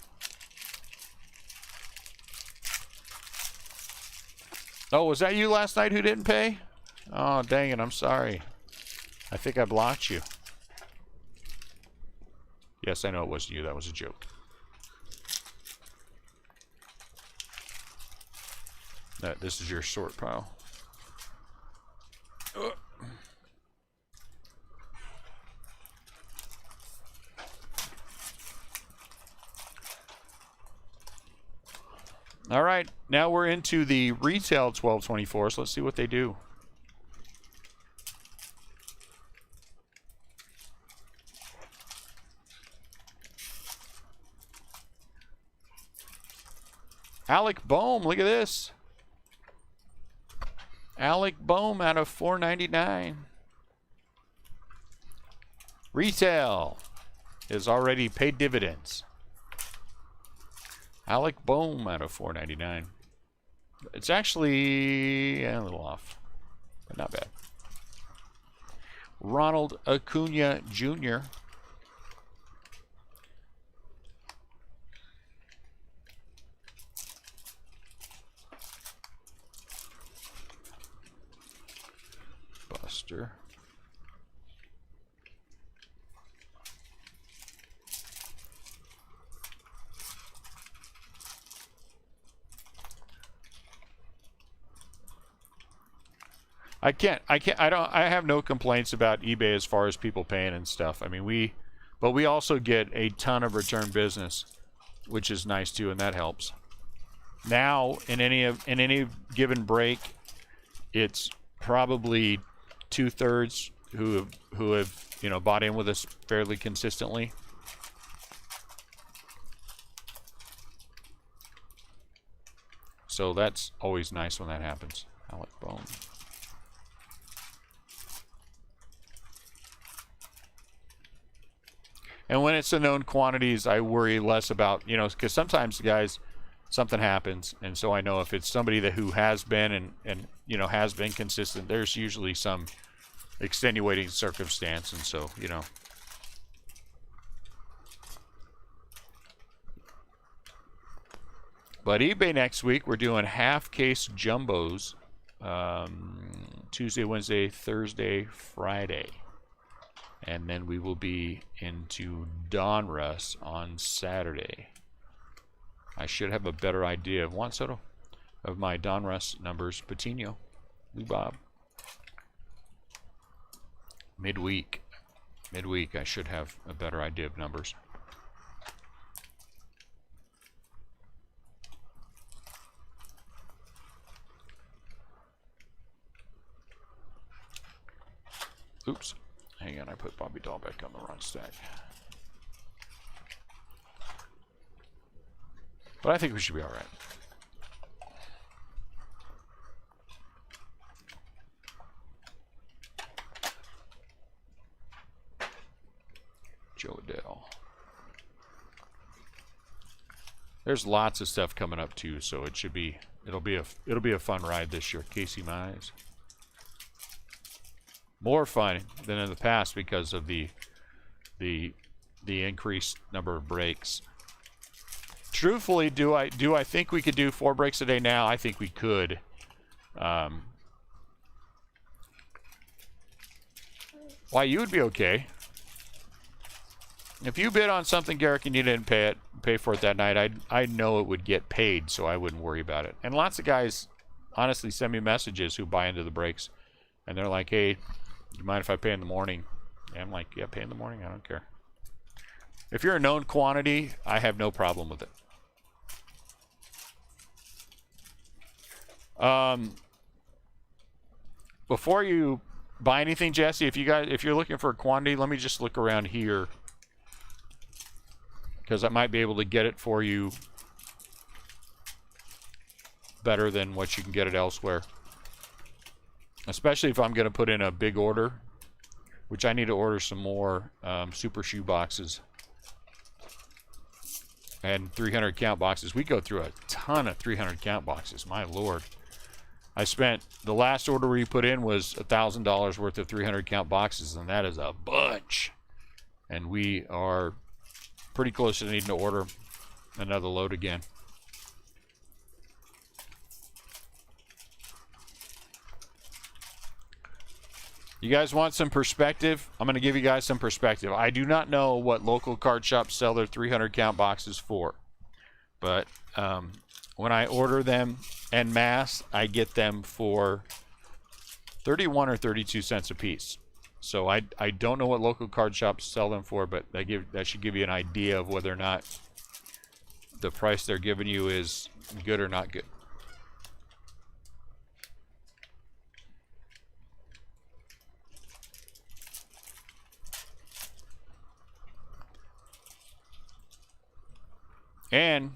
Oh, was that you last night who didn't pay? Oh, dang it, I'm sorry. I think I blocked you. Yes, I know it wasn't you. That was a joke. This is your sort pile. All right, now we're into the retail 1224, so let's see what they do. Alec Boehm, look at this. Alec Boehm out of $4.99. Retail is already paid dividends. Alec Boehm out of $4.99. It's actually a little off, but not bad. Ronald Acuna Jr. Buster. I have no complaints about eBay as far as people paying and stuff. I mean, but we also get a ton of return business, which is nice too, and that helps. Now, in any given break, it's probably 2/3 who have bought in with us fairly consistently. So that's always nice when that happens. I like bone. And when it's the known quantities, I worry less about, because sometimes, guys, something happens, and so I know if it's somebody who has been and has been consistent, there's usually some extenuating circumstance, and so, But eBay next week, we're doing half-case jumbos Tuesday, Wednesday, Thursday, Friday. And then we will be into Donruss on Saturday. I should have a better idea of Juan Soto of my Donruss numbers. Patino, Lou Bob. Midweek, I should have a better idea of numbers. Oops. Hang on, I put Bobby Dahl back on the wrong stack. But I think we should be all right. Joe Adele. There's lots of stuff coming up too, so it'll be a fun ride this year. Casey Mize. More fun than in the past because of the increased number of breaks. Truthfully, do I think we could do 4 breaks a day now? I think we could. Why, you would be okay. If you bid on something, Garrick, and you didn't pay for it that night, I know it would get paid, so I wouldn't worry about it. And lots of guys honestly send me messages who buy into the breaks, and they're like, hey, you mind if I pay in the morning? And I'm like, yeah, pay in the morning. I don't care. If you're a known quantity, I have no problem with it. Before you buy anything, Jesse, if you're looking for a quantity, let me just look around here, because I might be able to get it for you better than what you can get it elsewhere. Especially if I'm going to put in a big order, which I need to order some more super shoe boxes and 300 count boxes. We go through a ton of 300 count boxes. My Lord. The last order we put in was $1,000 worth of 300 count boxes, and that is a bunch. And we are pretty close to needing to order another load again. You guys want some perspective? I'm going to give you guys some perspective. I do not know what local card shops sell their 300 count boxes for. But when I order them en masse, I get them for 31 or 32 cents a piece. So I don't know what local card shops sell them for, but that should give you an idea of whether or not the price they're giving you is good or not good. And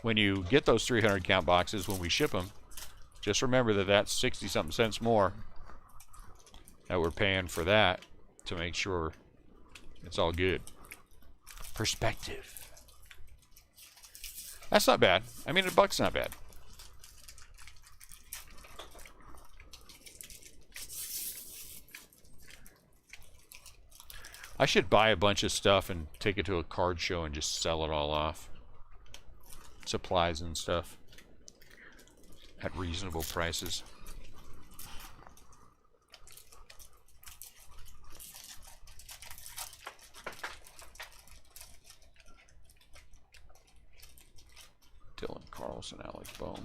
when you get those 300 count boxes, when we ship them, just remember that that's 60 something cents more that we're paying for that to make sure it's all good. Perspective. That's not bad. I mean, $1's not bad. I should buy a bunch of stuff and take it to a card show and just sell it all off. Supplies and stuff at reasonable prices. Carlson, Alec Bohm.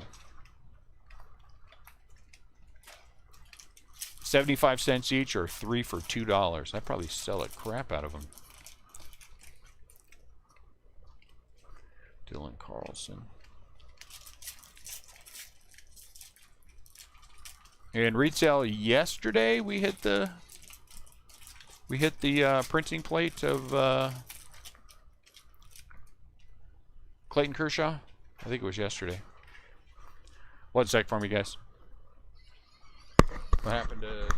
75 cents each or 3 for $2. I'd probably sell a crap out of them. Dylan Carlson. And retail yesterday, we hit the printing plate of Clayton Kershaw. I think it was yesterday. One sec for me, guys. What happened to...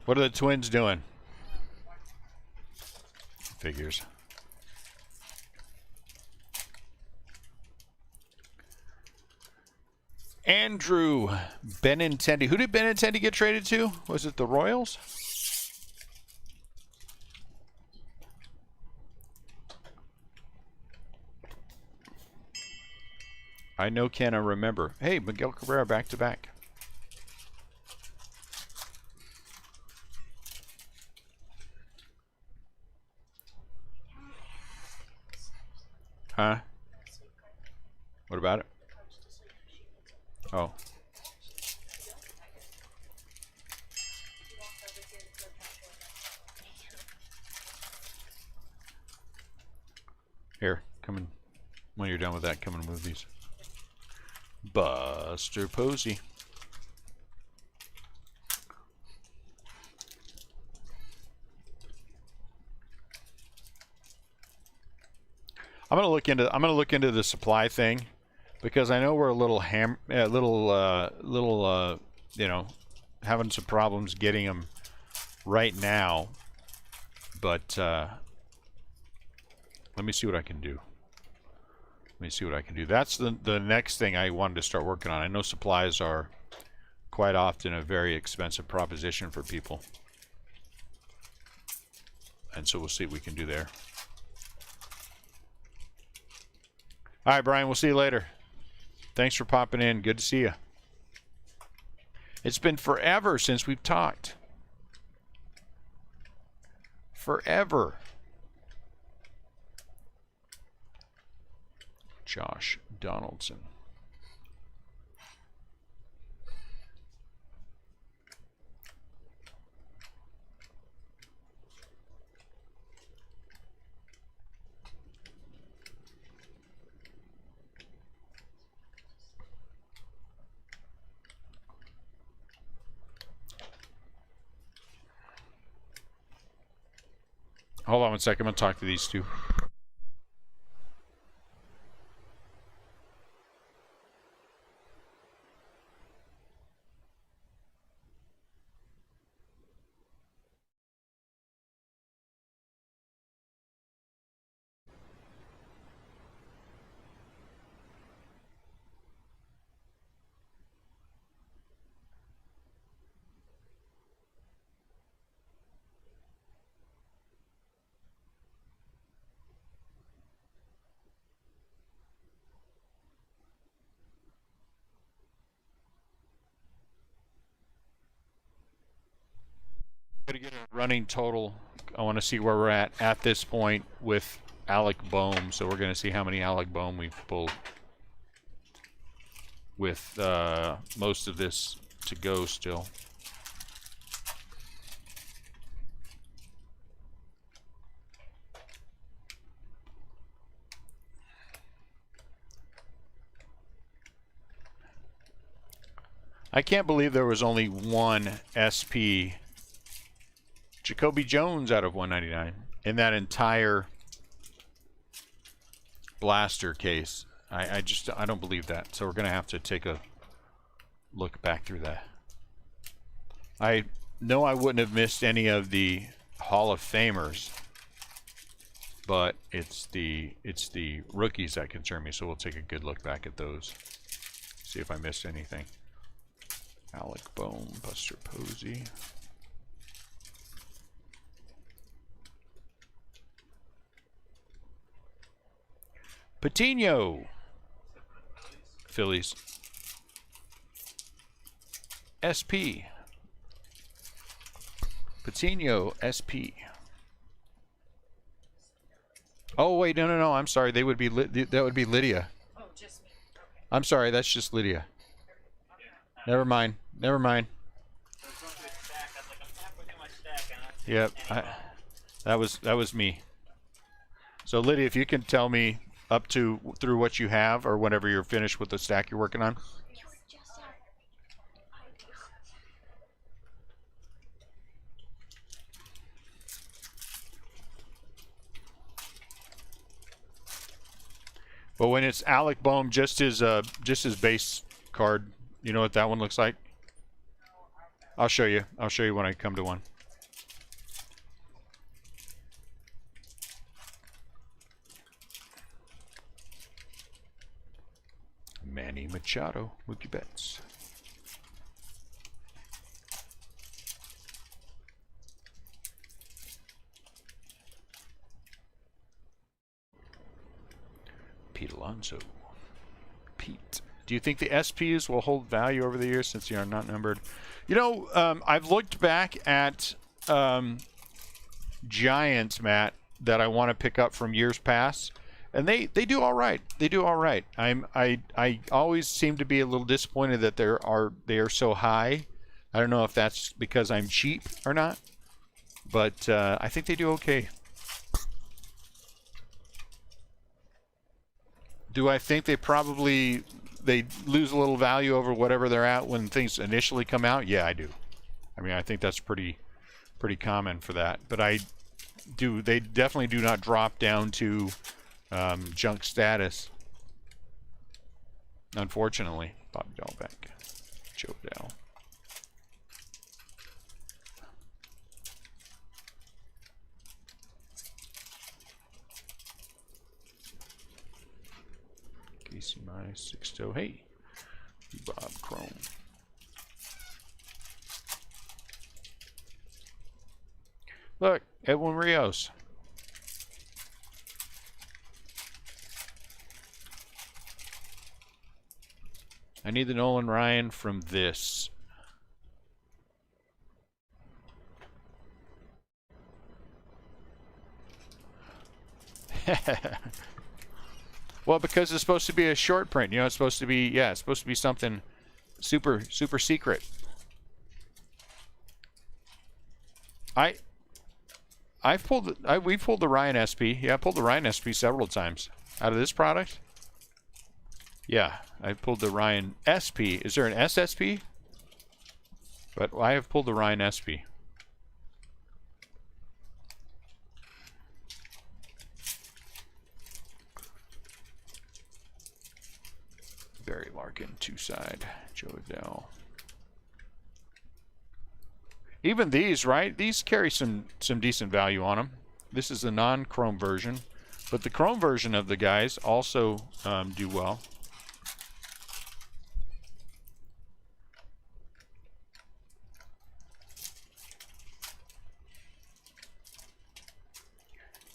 What are the Twins doing? Figures. Andrew Benintendi. Who did Benintendi get traded to? Was it the Royals? I know, can I remember? Hey, Miguel Cabrera back to back. Huh? What about it? Oh. Here, come in. When you're done with that, come and move these. Buster Posey. I'm gonna look into the supply thing, because I know we're a little you know, having some problems getting them right now. But let me see what I can do. Let me see what I can do. That's the next thing I wanted to start working on. I know supplies are quite often a very expensive proposition for people, and so we'll see what we can do there. All right, Brian, we'll see you later. Thanks for popping in. Good to see you. It's been forever since we've talked. Forever. Josh Donaldson. Hold on one second. I'm going to talk to these two. Gotta get a running total. I want to see where we're at this point with Alec Bohm. So we're gonna see how many Alec Bohm we've pulled with most of this to go still. I can't believe there was only one SP Jacoby Jones out of 199 in that entire blaster case. I don't believe that. So we're gonna have to take a look back through that. I know I wouldn't have missed any of the Hall of Famers, but it's the rookies that concern me. So we'll take a good look back at those. See if I missed anything. Alec Bohm, Buster Posey. Patino. Phillies. SP. Patino, SP. Oh wait, no. I'm sorry. They would be that would be Lydia. Oh, just me. Okay. I'm sorry. That's just Lydia. Never mind. Never mind. Yep. That was me. So Lydia, if you can tell me up to through what you have, or whenever you're finished with the stack you're working on. But when it's Alec Bohm, just his base card, you know what that one looks like? I'll show you. I'll show you when I come to one. Manny Machado, Mookie Betts. Pete Alonso. Pete. Do you think the SPs will hold value over the years since they are not numbered? You know, I've looked back at Giants, Matt, that I want to pick up from years past, and they do all right. They do all right. I always seem to be a little disappointed that they are so high. I don't know if that's because I'm cheap or not, but I think they do okay. Do I think they lose a little value over whatever they're at when things initially come out? Yeah, I do. I mean, I think that's pretty common for that. But they definitely do not drop down to junk status. Unfortunately. Bobby Dahlbeck, Joe Dell. Casey Mize, Sixto. Hey, Bob Chrome. Look, Edwin Rios. I need the Nolan Ryan from this. Well, because it's supposed to be a short print, you know, it's supposed to be, yeah, it's supposed to be something super secret. We pulled the Ryan SP. Yeah, I pulled the Ryan SP several times out of this product. Yeah, I pulled the Ryan SP. Is there an SSP? But I have pulled the Ryan SP. Barry Larkin, two-side, Joe Adell. Even these, right? These carry some decent value on them. This is the non-chrome version, but the chrome version of the guys also do well.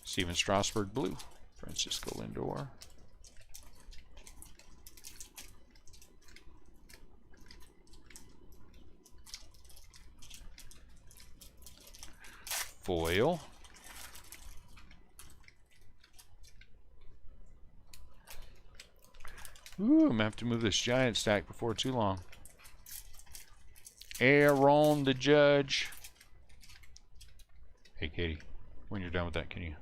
Steven Strasburg, blue. Francisco Lindor. Foil. Ooh, I'm going to have to move this giant stack before too long. Aaron the judge. Hey, Katie, when you're done with that, can you?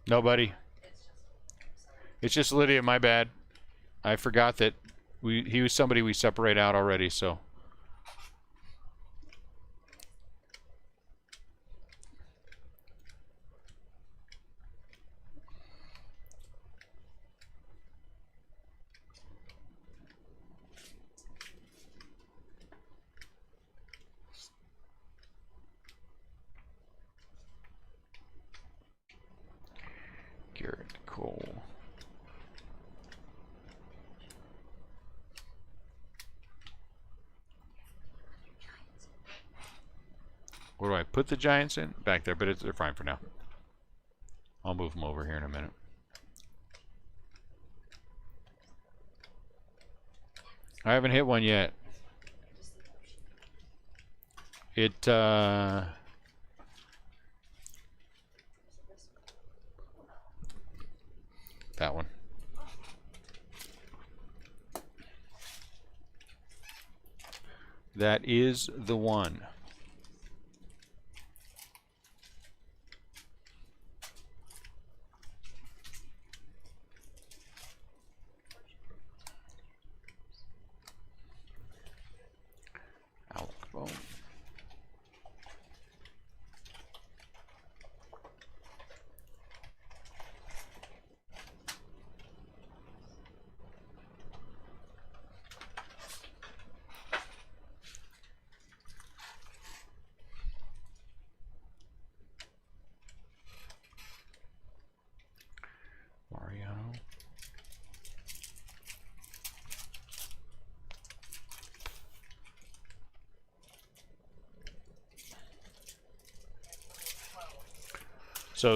Nobody. It's just Lydia, my bad. I forgot that he was somebody we separate out already, so. Garrett Cole. Where do I put the Giants in? Back there, but they're fine for now. I'll move them over here in a minute. I haven't hit one yet. That one. That is the one.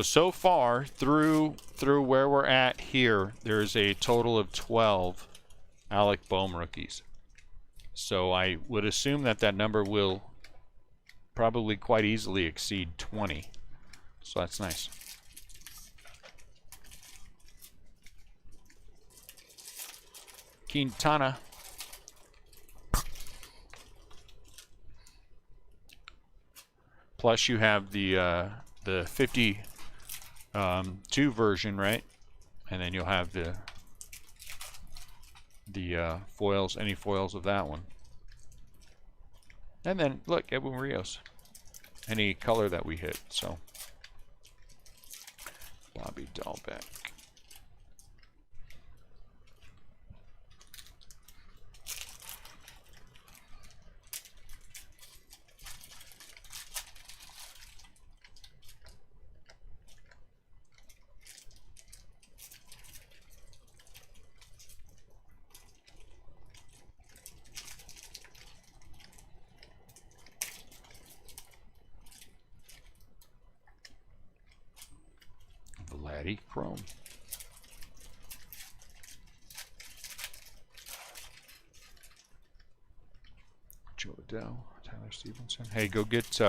So far through where we're at here, there's a total of 12 Alec Boehm rookies. So I would assume that number will probably quite easily exceed 20. So that's nice. Quintana. Plus you have the 52 version, right? And then you'll have the foils, any foils of that one. And then look, Edwin Rios. Any color that we hit, so. Bobby Dahlbeck. Vladdy Chrome. Joe Adele, Tyler Stevenson. Hey, go get